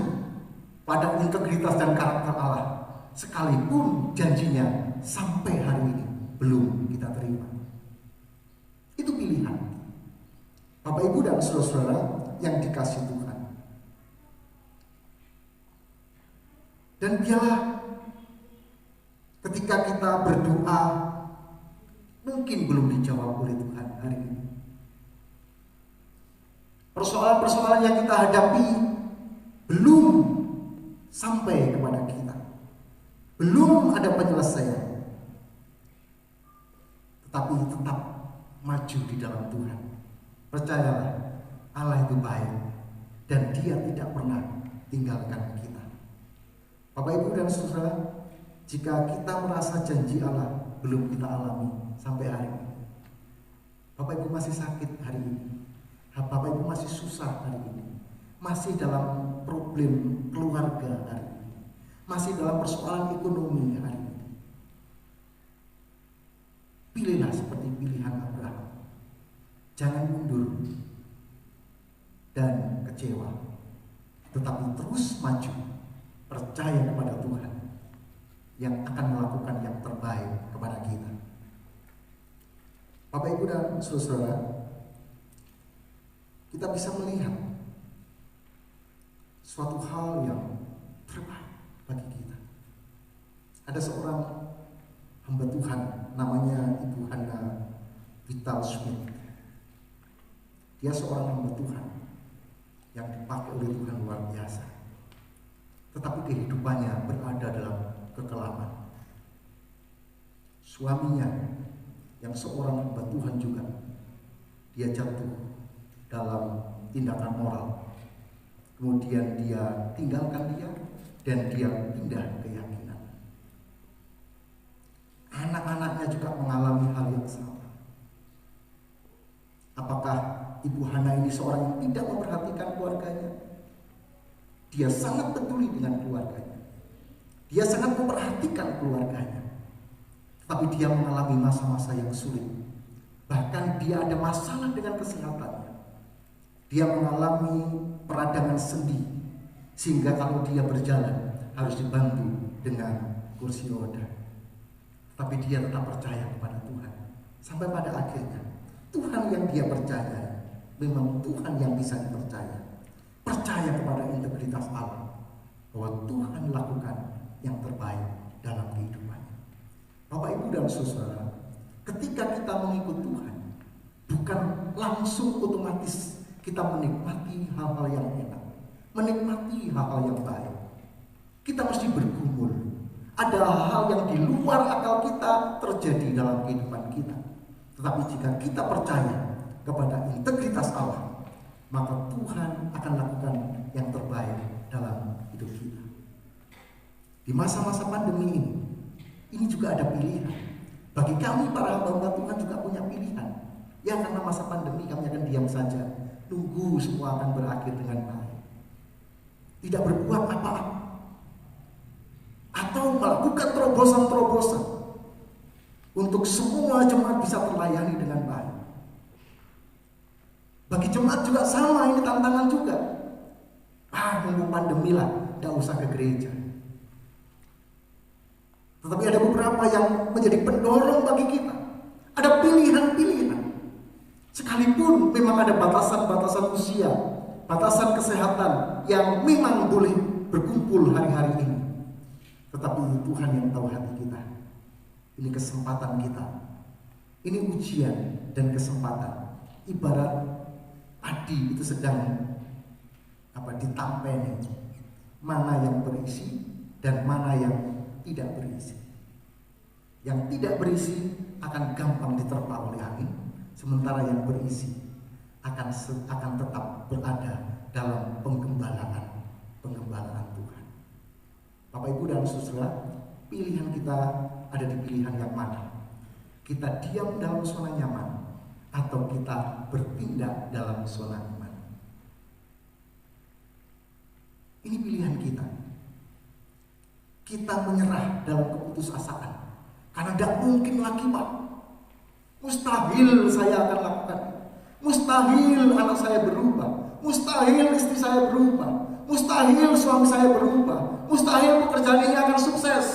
pada integritas dan karakter Allah, sekalipun janjinya sampai hari ini belum kita terima. Itu pilihan. Bapak, Ibu, dan saudara-saudara yang dikasihi Tuhan. Dan biarlah ketika kita berdoa mungkin belum dijawab oleh Tuhan hari ini, persoalan-persoalan yang kita hadapi belum sampai kepada kita, belum ada penyelesaian, tetapi tetap maju di dalam Tuhan. Percayalah, Allah itu baik dan Dia tidak pernah tinggalkan kita. Bapak, Ibu, dan saudara, jika kita merasa janji Allah belum kita alami sampai hari ini, Bapak, Ibu masih sakit hari ini, Bapak, Ibu masih susah hari ini, masih dalam problem keluarga hari ini, masih dalam persoalan ekonomi hari ini, pilihlah seperti pilihan Abraham. Jangan mundur dan kecewa, tetapi terus maju, percaya kepada Tuhan yang akan melakukan yang terbaik kepada kita. Bapak, Ibu, dan saudara, kita bisa melihat suatu hal yang terbaik bagi kita. Ada seorang hamba Tuhan namanya Ibu Hana Vital Schmidt. Dia seorang hamba Tuhan yang dipakai oleh Tuhan luar biasa, tetapi kehidupannya berada dalam kekelaman. Suaminya yang seorang hamba Tuhan juga, dia jatuh dalam tindakan moral. Kemudian dia tinggalkan dia dan dia pindah keyakinan. Anak-anaknya juga mengalami hal yang sama. Apakah Ibu Hana ini seorang yang tidak memperhatikan keluarganya? Dia sangat peduli dengan keluarganya. Dia sangat memperhatikan keluarganya. Tapi dia mengalami masa-masa yang sulit. Bahkan dia ada masalah dengan kesehatannya. Dia mengalami peradangan sendi, sehingga kalau dia berjalan harus dibantu dengan kursi roda. Tapi dia tetap percaya kepada Tuhan. Sampai pada akhirnya Tuhan yang dia percaya memang Tuhan yang bisa dipercaya. Percaya kepada integritas Allah, bahwa Tuhan lakukan yang terbaik dalam kehidupannya. Bapak, Ibu, dan saudara, ketika kita mengikut Tuhan, bukan langsung otomatis kita menikmati hal-hal yang enak, menikmati hal-hal yang baik. Kita mesti bergumul. Ada hal yang di luar akal kita terjadi dalam kehidupan kita. Tetapi jika kita percaya kepada integritas Allah, maka Tuhan akan lakukan yang terbaik dalam hidup kita. Di masa-masa pandemi ini juga ada pilihan. Bagi kami para hamba Tuhan juga punya pilihan. Ya, karena masa pandemi kami akan diam saja, tunggu semua akan berakhir dengan baik. Tidak berbuat apa-apa. Atau melakukan terobosan-terobosan untuk semua jemaat bisa terlayani dengan baik. Bagi jemaat juga sama, ini tantangan juga. Mumpung pandemi lah, tidak usah ke gereja. Tetapi ada beberapa yang menjadi pendorong bagi kita. Ada pilihan-pilihan. Sekalipun memang ada batasan-batasan usia, batasan kesehatan yang memang boleh berkumpul hari-hari ini. Tetapi Tuhan yang tahu hati kita. Ini kesempatan kita. Ini ujian dan kesempatan. Ibarat padi itu sedang ditampeni. Mana yang berisi dan mana yang tidak berisi. Yang tidak berisi akan gampang diterpa oleh angin, sementara yang berisi akan tetap berada dalam penggembalaan Tuhan. Bapak, Ibu, dan saudara, pilihan kita ada di pilihan yang mana? Kita diam dalam zona nyaman atau kita berpindah dalam zona iman? Ini pilihan kita. Kita menyerah dalam keputusasaan karena tidak mungkin lagi, Pak. Mustahil saya akan lakukan. Mustahil anak saya berubah. Mustahil istri saya berubah. Mustahil suami saya berubah. Mustahil pekerjaan ini akan sukses.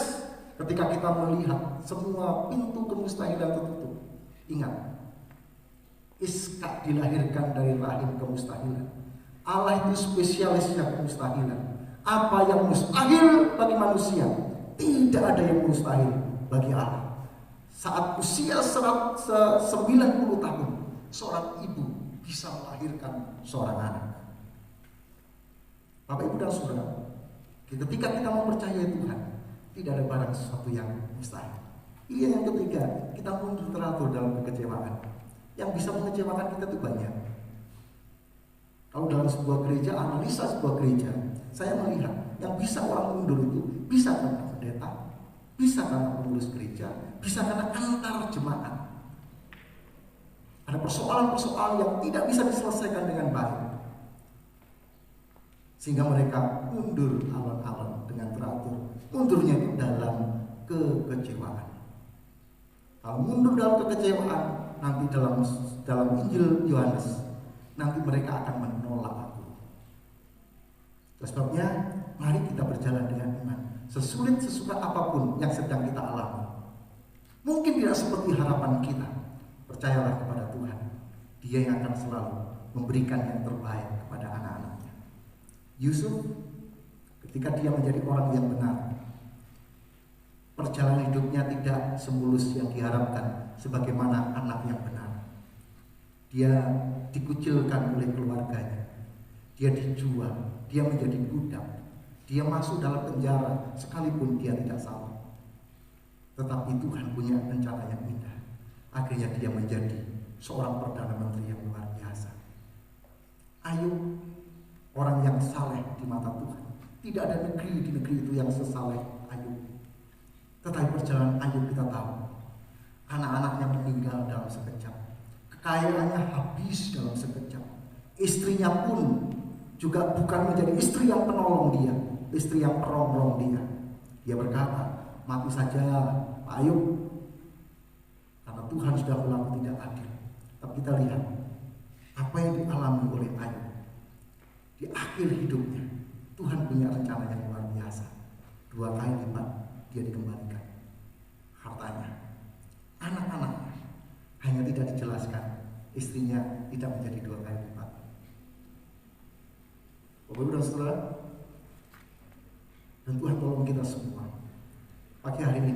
Ketika kita melihat semua pintu kemustahilan tertutup, ingat, Iskak dilahirkan dari rahim kemustahilan. Allah itu spesialisnya kemustahilan. Apa yang mustahil bagi manusia, tidak ada yang mustahil bagi Allah. Saat usia 90 tahun, seorang ibu bisa melahirkan seorang anak. Bapak, Ibu, dan saudara, ketika kita mempercayai Tuhan, tidak ada barang sesuatu yang mustahil. Ini yang ketiga, kita mundur teratur dalam kekecewaan. Yang bisa mengecewakan kita itu banyak. Kalau dalam sebuah gereja, analisa sebuah gereja, saya melihat yang bisa orang mundur itu bisa karena pendeta, bisa karena pengurus gereja, bisa karena antar jemaat. Ada persoalan-persoalan yang tidak bisa diselesaikan dengan baik, sehingga mereka mundur alon-alon dengan teratur. Mundurnya itu dalam kekecewaan. Kalau mundur dalam kekecewaan, nanti dalam Injil Yohanes, nanti mereka akan menolak aku. Sebabnya mari kita berjalan dengan iman. Sesulit sesuka apapun yang sedang kita alami, mungkin tidak seperti harapan kita, percayalah kepada Tuhan. Dia yang akan selalu memberikan yang terbaik kepada anak-anaknya. Yusuf, ketika dia menjadi orang yang benar, perjalanan hidupnya tidak semulus yang diharapkan sebagaimana anak yang benar. Dia dikucilkan oleh keluarganya, dia dijual, dia menjadi budak, dia masuk dalam penjara sekalipun dia tidak salah. Tetapi Tuhan punya rencana yang indah. Akhirnya dia menjadi seorang Perdana Menteri yang luar biasa. Ayub, orang yang saleh di mata Tuhan. Tidak ada negeri di negeri itu yang sesaleh Ayub. Tetapi perjalanan Ayub kita tahu, anak-anaknya meninggal dalam sekejap, kekayaannya habis dalam sekejap, istrinya pun juga bukan menjadi istri yang penolong dia, istri yang perongrong dia. Dia berkata, mati saja Pak Ayub, karena Tuhan sudah berlaku tidak adil. Tapi kita lihat apa yang dialami oleh Ayub di akhir hidupnya. Tuhan punya rencana yang luar biasa. 2 kali lipat dia dikembalikan hartanya, anak-anaknya hanya tidak dijelaskan, istrinya tidak menjadi 2 kali lipat. Bapak Ibu dan Saudara, dan Tuhan tolong kita semua pagi hari ini,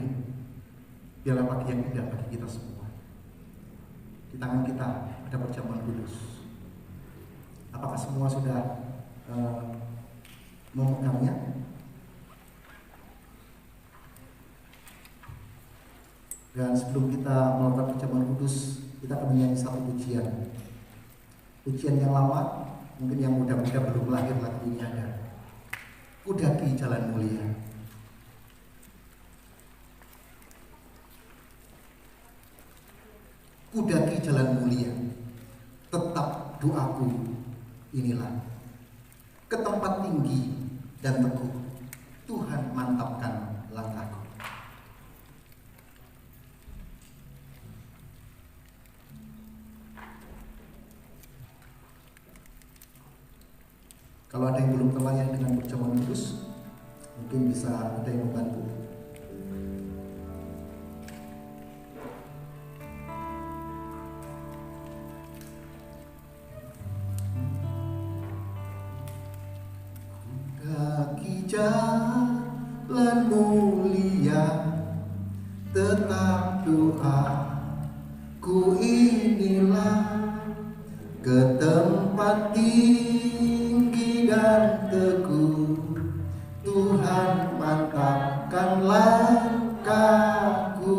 biarlah pagi yang indah bagi kita semua. Di tangan kita ada perjamuan kudus. Apakah semua sudah memegangnya? Dan sebelum kita melakukan perjamuan kudus, kita akan menyanyi satu pujian. Pujian yang lama, mungkin yang muda-muda belum lahir lagu ini ada. Ku daki jalan mulia. Ku daki jalan mulia, tetap doaku inilah. Ke tempat tinggi dan teguh, Tuhan mantapkan langkahku. Kalau ada yang belum terlayani dengan perjamuan kudus, mungkin bisa ada yang membantu. Kaki jalan mulia, tetap doaku inilah. Ke tempat tinggi dan teguh, Tuhan mantapkan langkahku.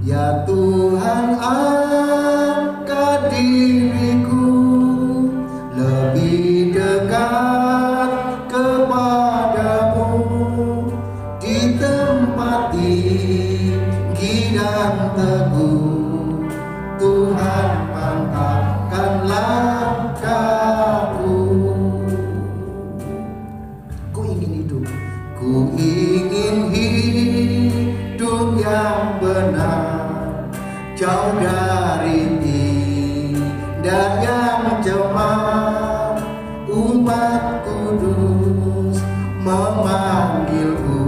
Ya Tuhan, angkat diriku lebih dekat kepadamu. Di tempat tinggi dan teguh, Tuhan mantapkan langkahku. Ku ingin hidup yang benar, jauh dari indah yang cemar. Umat kudus memanggilku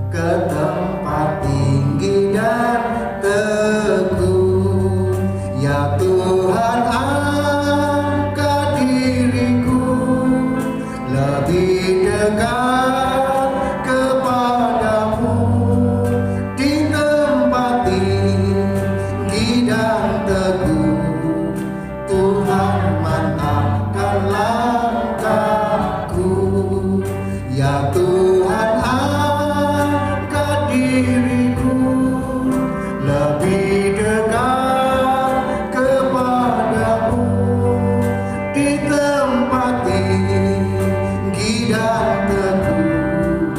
ke tempat tinggi dan teguh. Ya Tuhan, angkat diriku lebih dekat kepadamu. Di tempat tinggi dan teguh, Tuhan mantapkan langkahku. Ya Tuhan, angkat diriku lebih dekat kepadamu. Di tempat tinggi dan teguh,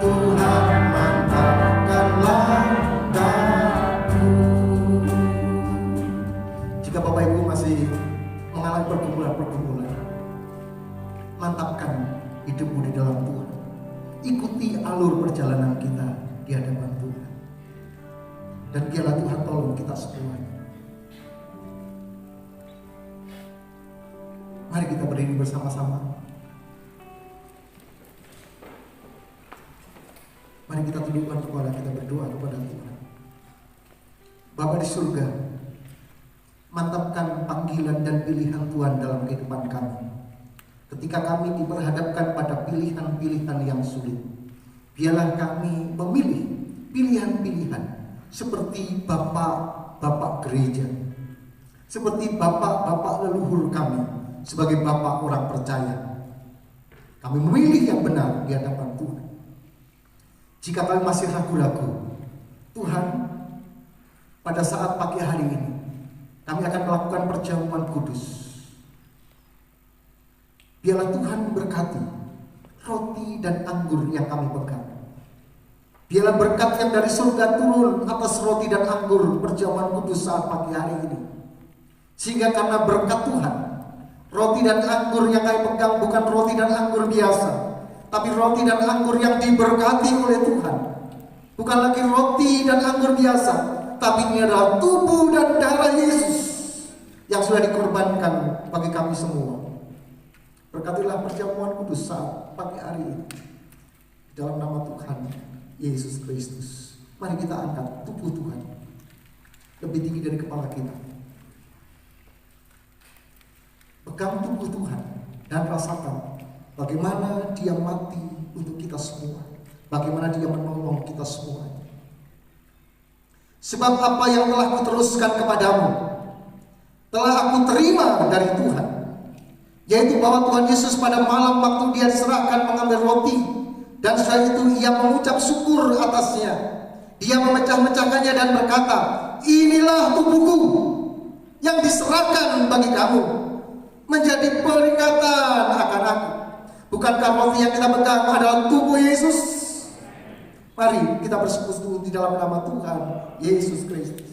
Tuhan mantapkan langkahku. Jika Bapak Ibu masih mengalami pergumulan-pergumulan, mantapkan hidupmu di dalam Tuhan. Ikuti alur perjalanan kita di hadapan Tuhan. Dan biarlah Tuhan tolong kita semua. Mari kita berdiri bersama-sama. Mari kita tundukkan kepala, kita berdoa kepada Tuhan. Bapa di surga, mantapkan panggilan dan pilihan Tuhan dalam kehidupan kami. Ketika kami diperhadapkan pada pilihan-pilihan yang sulit, biarlah kami memilih pilihan-pilihan seperti bapak-bapak gereja, seperti bapak-bapak leluhur kami sebagai bapak orang percaya. Kami memilih yang benar di hadapan Tuhan. Jika kami masih ragu-ragu, Tuhan, pada saat pagi hari ini kami akan melakukan perjamuan kudus. Biarlah Tuhan berkati roti dan anggur yang kami pegang. Biarlah berkat yang dari surga turun atas roti dan anggur perjamuan kudus saat pagi hari ini. Sehingga karena berkat Tuhan, roti dan anggur yang kami pegang bukan roti dan anggur biasa, tapi roti dan anggur yang diberkati oleh Tuhan. Bukan lagi roti dan anggur biasa, tapi ini adalah tubuh dan darah Yesus yang sudah dikorbankan bagi kami semua. Berkatilah perjamuan kudus saat pagi hari ini. Dalam nama Tuhan Yesus Kristus, mari kita angkat tubuh Tuhan lebih tinggi dari kepala kita. Pegang tubuh Tuhan dan rasakan bagaimana Dia mati untuk kita semua, bagaimana Dia menolong kita semua. Sebab apa yang telah kuteruskan kepadamu telah aku terima dari Tuhan, yaitu bahwa Tuhan Yesus pada malam waktu Dia diserahkan mengambil roti, dan setelah itu Ia mengucap syukur atasnya. Dia memecah-mecahkannya dan berkata, inilah tubuhku yang diserahkan bagi kamu, menjadi peringatan akan aku. Bukankah roti yang kita pegang adalah tubuh Yesus? Mari kita bersekutu di dalam nama Tuhan Yesus Kristus.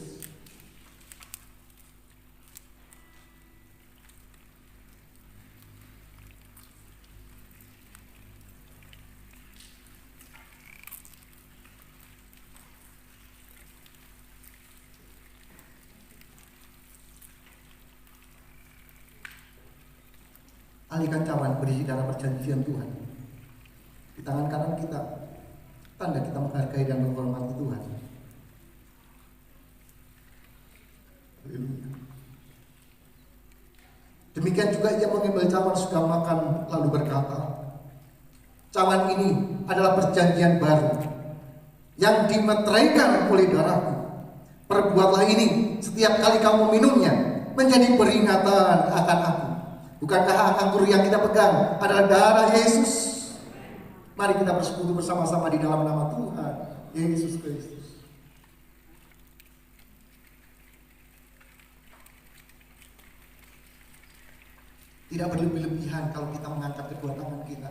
Alihkan cawan berisi darah perjanjian Tuhan. Di tangan kanan kita, tanda kita menghargai dan menghormati Tuhan. Haleluya. Demikian juga Ia mengambil cawan sudah makan lalu berkata, cawan ini adalah perjanjian baru yang dimeteraikan oleh darahku. Perbuatlah ini setiap kali kamu minumnya menjadi peringatan akan aku. Bukankah anggur yang kita pegang adalah darah Yesus? Mari kita bersekutu bersama-sama di dalam nama Tuhan Yesus Kristus. Tidak berlebih-lebihan kalau kita mengangkat kedua tangan kita,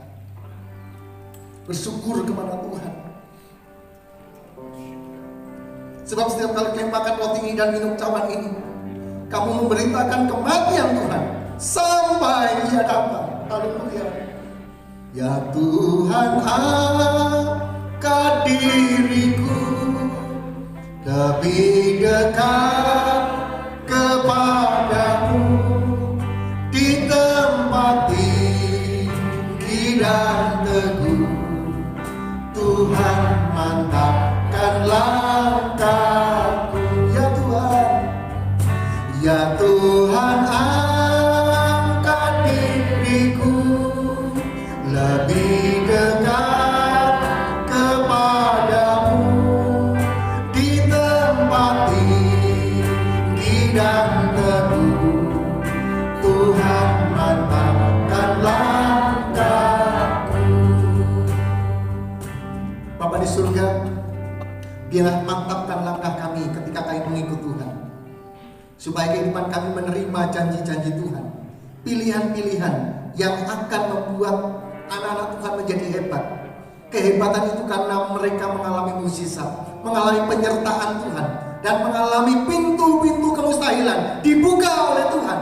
bersyukur kepada Tuhan. Sebab setiap kali kalian makan roti ini dan minum cawan ini, kamu memberitakan kematian Tuhan sampai Ia datang. Haleluya. Ya Tuhan, angkat diriku lebih dekat kepadamu di tempat tinggi dan teguh. Tuhan, mantapkan langkahku. Ya Tuhan, ya Tuhan, lebih dekat kepadamu di tempat tinggi dan teguh. Tuhan, mantapkan langkahku. Bapa di surga, biarlah mantapkan langkah kami ketika kami mengikut Tuhan, supaya kehidupan kami menerima janji-janji Tuhan, pilihan-pilihan yang akan membuat anak-anak Tuhan menjadi hebat. Kehebatan itu karena mereka mengalami mukjizat, mengalami penyertaan Tuhan, dan mengalami pintu-pintu kemustahilan dibuka oleh Tuhan,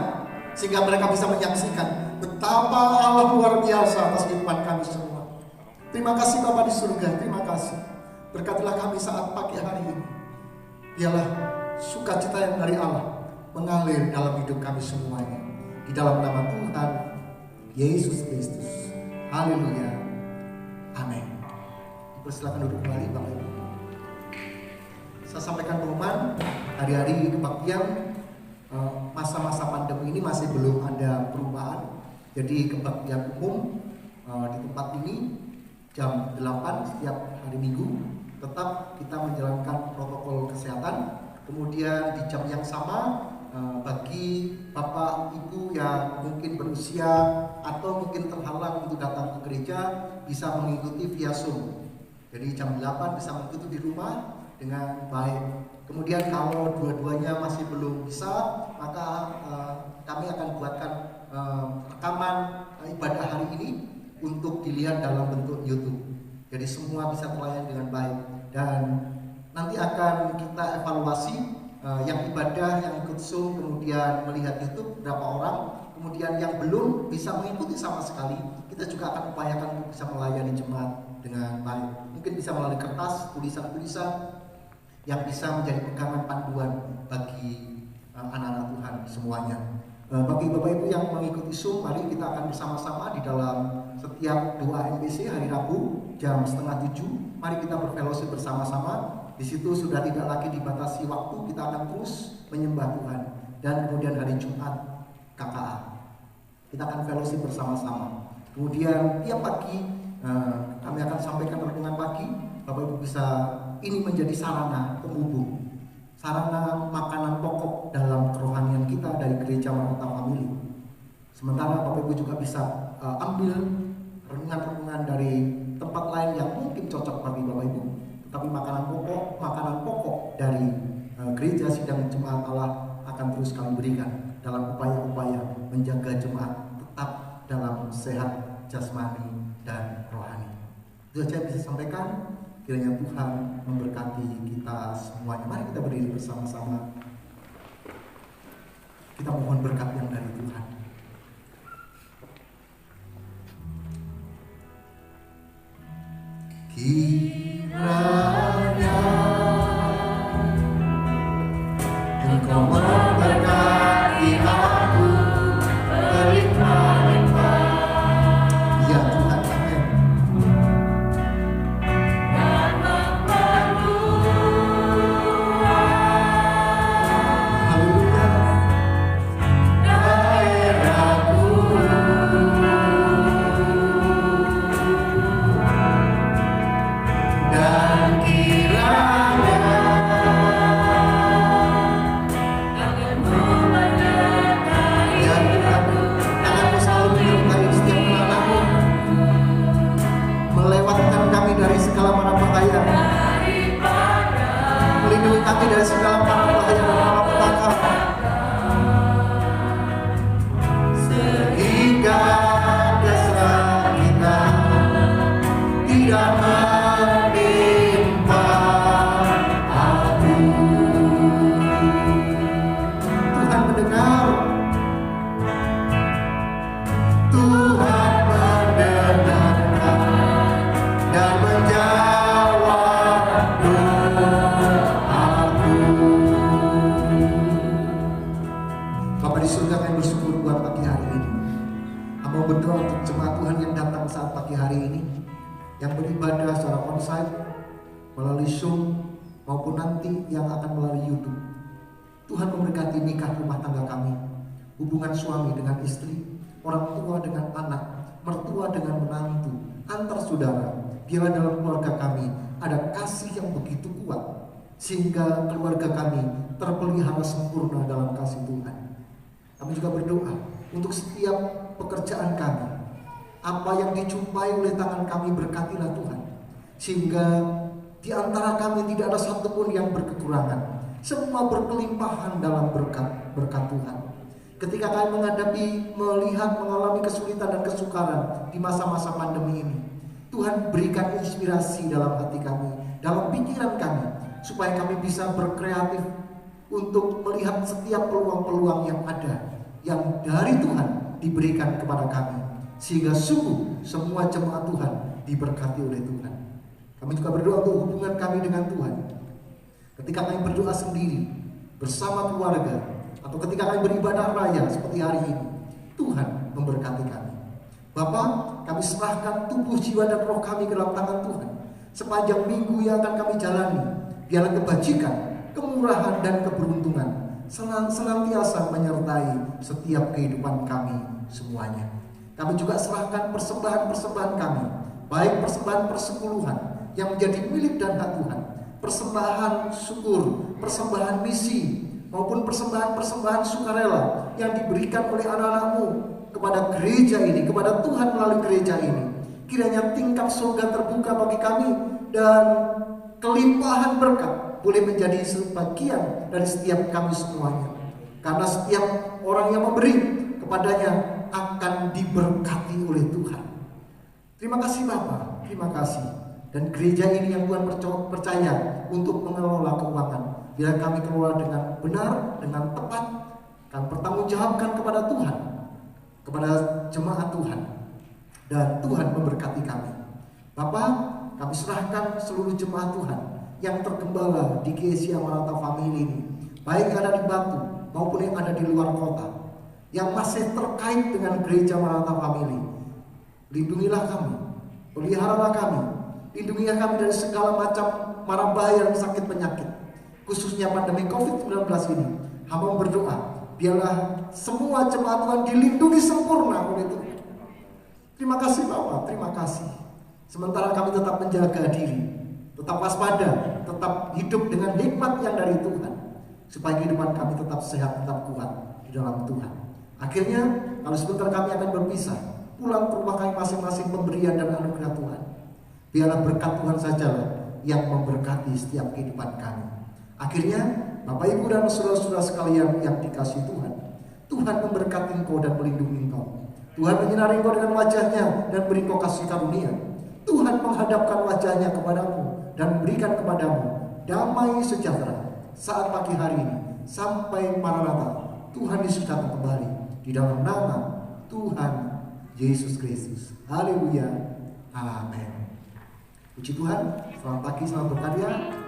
sehingga mereka bisa menyaksikan betapa Allah luar biasa atas kehidupan kami semua. Terima kasih Bapa di surga, terima kasih. Berkatilah kami saat pagi hari ini. Biarlah sukacita yang dari Allah mengalir dalam hidup kami semuanya. Di dalam nama Tuhan Yesus Kristus. Haleluya. Amin. Silakan duduk kembali Bapak Ibu. Saya sampaikan pengumuman hari-hari kebaktian. Masa-masa pandemi ini masih belum ada perubahan. Jadi kebaktian umum di tempat ini jam 8 setiap hari Minggu tetap kita menjalankan protokol kesehatan. Kemudian di jam yang sama bagi Bapak Ibu yang mungkin berusia atau mungkin terhalang untuk datang ke gereja bisa mengikuti via Zoom. Jadi jam 8 bisa mengikuti di rumah dengan baik. Kemudian kalau dua-duanya masih belum bisa, maka kami akan buatkan rekaman ibadah hari ini untuk dilihat dalam bentuk YouTube. Jadi semua bisa terlayani dengan baik. Dan nanti akan kita evaluasi yang ibadah, yang ikut Zoom, kemudian melihat YouTube berapa orang, kemudian yang belum bisa mengikuti sama sekali, kita juga akan upayakan untuk bisa melayani jemaat dengan baik. Mungkin bisa melalui kertas, tulisan-tulisan yang bisa menjadi pegangan panduan bagi anak-anak Tuhan semuanya. Bagi Bapak Ibu yang mengikuti Zoom, mari kita akan bersama-sama di dalam setiap doa MBC hari Rabu jam 6:30. Mari kita berfellowship bersama-sama. Di situ sudah tidak lagi dibatasi waktu, kita akan terus menyembah Tuhan. Dan kemudian hari Jumat KKA, kita akan fellowship bersama-sama. Kemudian tiap pagi kami akan sampaikan renungan pagi. Bapak Ibu bisa, ini menjadi sarana penghubung, sarana makanan pokok dalam kerohanian kita dari Gereja Maranatha Family. Sementara Bapak Ibu juga bisa ambil renungan-renungan dari tempat lain yang mungkin cocok bagi Bapak Ibu. Tapi makanan pokok dari Gereja Sidang Jemaat Allah akan terus kami berikan dalam upaya-upaya menjaga jemaat tetap dalam sehat jasmani dan rohani. Itu saja bisa sampaikan. Kiranya Tuhan memberkati kita semuanya. Mari kita berdiri bersama-sama. Kita mohon berkat yang dari Tuhan. Kiranya Engkau memberkati aku berlimpah-limpah. Ya Tuhan, amin. Dan haleluya. Daerahku dan kiranya ya Tuhan, tanganmu selalu menyertai setiap anak-anakmu, melewatkan kami dari segala mara bahaya, melindungi kami dari segala mara bahaya dan malapetaka, sehingga dosa kita tidak menimpa aku. Tuhan mendengar, Tuhan mendengarkan dan menjawab doaku. Bapa di surga, kami bersyukur buat pagi hari ini. Hamba berdoa untuk jemaat Tuhan yang datang saat pagi hari ini, yang beribadah secara onsite melalui Zoom maupun nanti yang akan melalui YouTube. Tuhan memberkati nikah rumah tangga kami, hubungan suami dengan istri, orang tua dengan anak, mertua dengan menantu, antar saudara. Biarlah dalam keluarga kami ada kasih yang begitu kuat, sehingga keluarga kami terpelihara sempurna dalam kasih Tuhan. Kami juga berdoa untuk setiap pekerjaan kami. Apa yang dijumpai oleh tangan kami berkatilah Tuhan, sehingga di antara kami tidak ada satupun yang berkekurangan. Semua berkelimpahan dalam berkat Tuhan. Ketika kami melihat, mengalami kesulitan dan kesukaran di masa-masa pandemi ini, Tuhan berikan inspirasi dalam hati kami, dalam pikiran kami, supaya kami bisa berkreatif untuk melihat setiap peluang-peluang yang ada, yang dari Tuhan diberikan kepada kami, sehingga sungguh semua jemaat Tuhan diberkati oleh Tuhan. Kami juga berdoa untuk hubungan kami dengan Tuhan. Ketika kami berdoa sendiri, bersama keluarga, atau ketika kami beribadah raya seperti hari ini, Tuhan memberkati kami. Bapa, kami serahkan tubuh, jiwa, dan roh kami ke dalam tangan Tuhan. Sepanjang minggu yang akan kami jalani, biarlah kebajikan, kemurahan, dan keberuntungan senantiasa menyertai setiap kehidupan kami semuanya. Kami juga serahkan persembahan-persembahan kami, baik persembahan persepuluhan yang menjadi milik dan hak Tuhan, persembahan syukur, persembahan misi, maupun persembahan-persembahan sukarela yang diberikan oleh anak-anak-Mu kepada gereja ini, kepada Tuhan melalui gereja ini. Kiranya tingkap surga terbuka bagi kami dan kelimpahan berkat boleh menjadi sebagian dari setiap kami semuanya. Karena setiap orang yang memberi kepadanya akan diberkati oleh Tuhan. Terima kasih Bapa, terima kasih. Dan gereja ini yang Tuhan percaya untuk mengelola keuangan, biar kami kelola dengan benar, dengan tepat, kami bertanggungjawabkan kepada Tuhan, kepada jemaat Tuhan, dan Tuhan memberkati kami. Bapa, kami serahkan seluruh jemaat Tuhan yang tergembala di GSI Maranatha Family ini, baik yang ada di Batu maupun yang ada di luar kota, yang masih terkait dengan gereja Maranatha Family. Lindungilah kami, peliharalah kami, lindungilah kami dari segala macam mara bahaya dan sakit penyakit, khususnya pandemi COVID-19 ini. Hamba berdoa, biarlah semua jemaat Tuhan dilindungi sempurna oleh Tuhan. Terima kasih Bapak, terima kasih. Sementara kami tetap menjaga diri, tetap waspada, tetap hidup dengan hikmat yang dari Tuhan, supaya kehidupan kami tetap sehat, tetap kuat di dalam Tuhan. Akhirnya, kalau sebentar kami akan berpisah, pulang ke rumah kami masing-masing pemberian dan anugerah Tuhan. Biarlah berkat Tuhan sajalah yang memberkati setiap kehidupan kami. Akhirnya, Bapak Ibu dan saudara-saudara sekalian yang dikasihi Tuhan, Tuhan memberkati engkau dan melindungi engkau. Tuhan menyinari engkau dengan wajahnya dan beri engkau kasih karunia. Tuhan menghadapkan wajahnya kepadamu dan memberikan kepadamu damai sejahtera saat pagi hari ini sampai Maranatha Tuhan Yesus datang kembali, di dalam nama Tuhan Yesus Kristus. Haleluya. Amin. Puji Tuhan. Selamat pagi, selamat berkarya.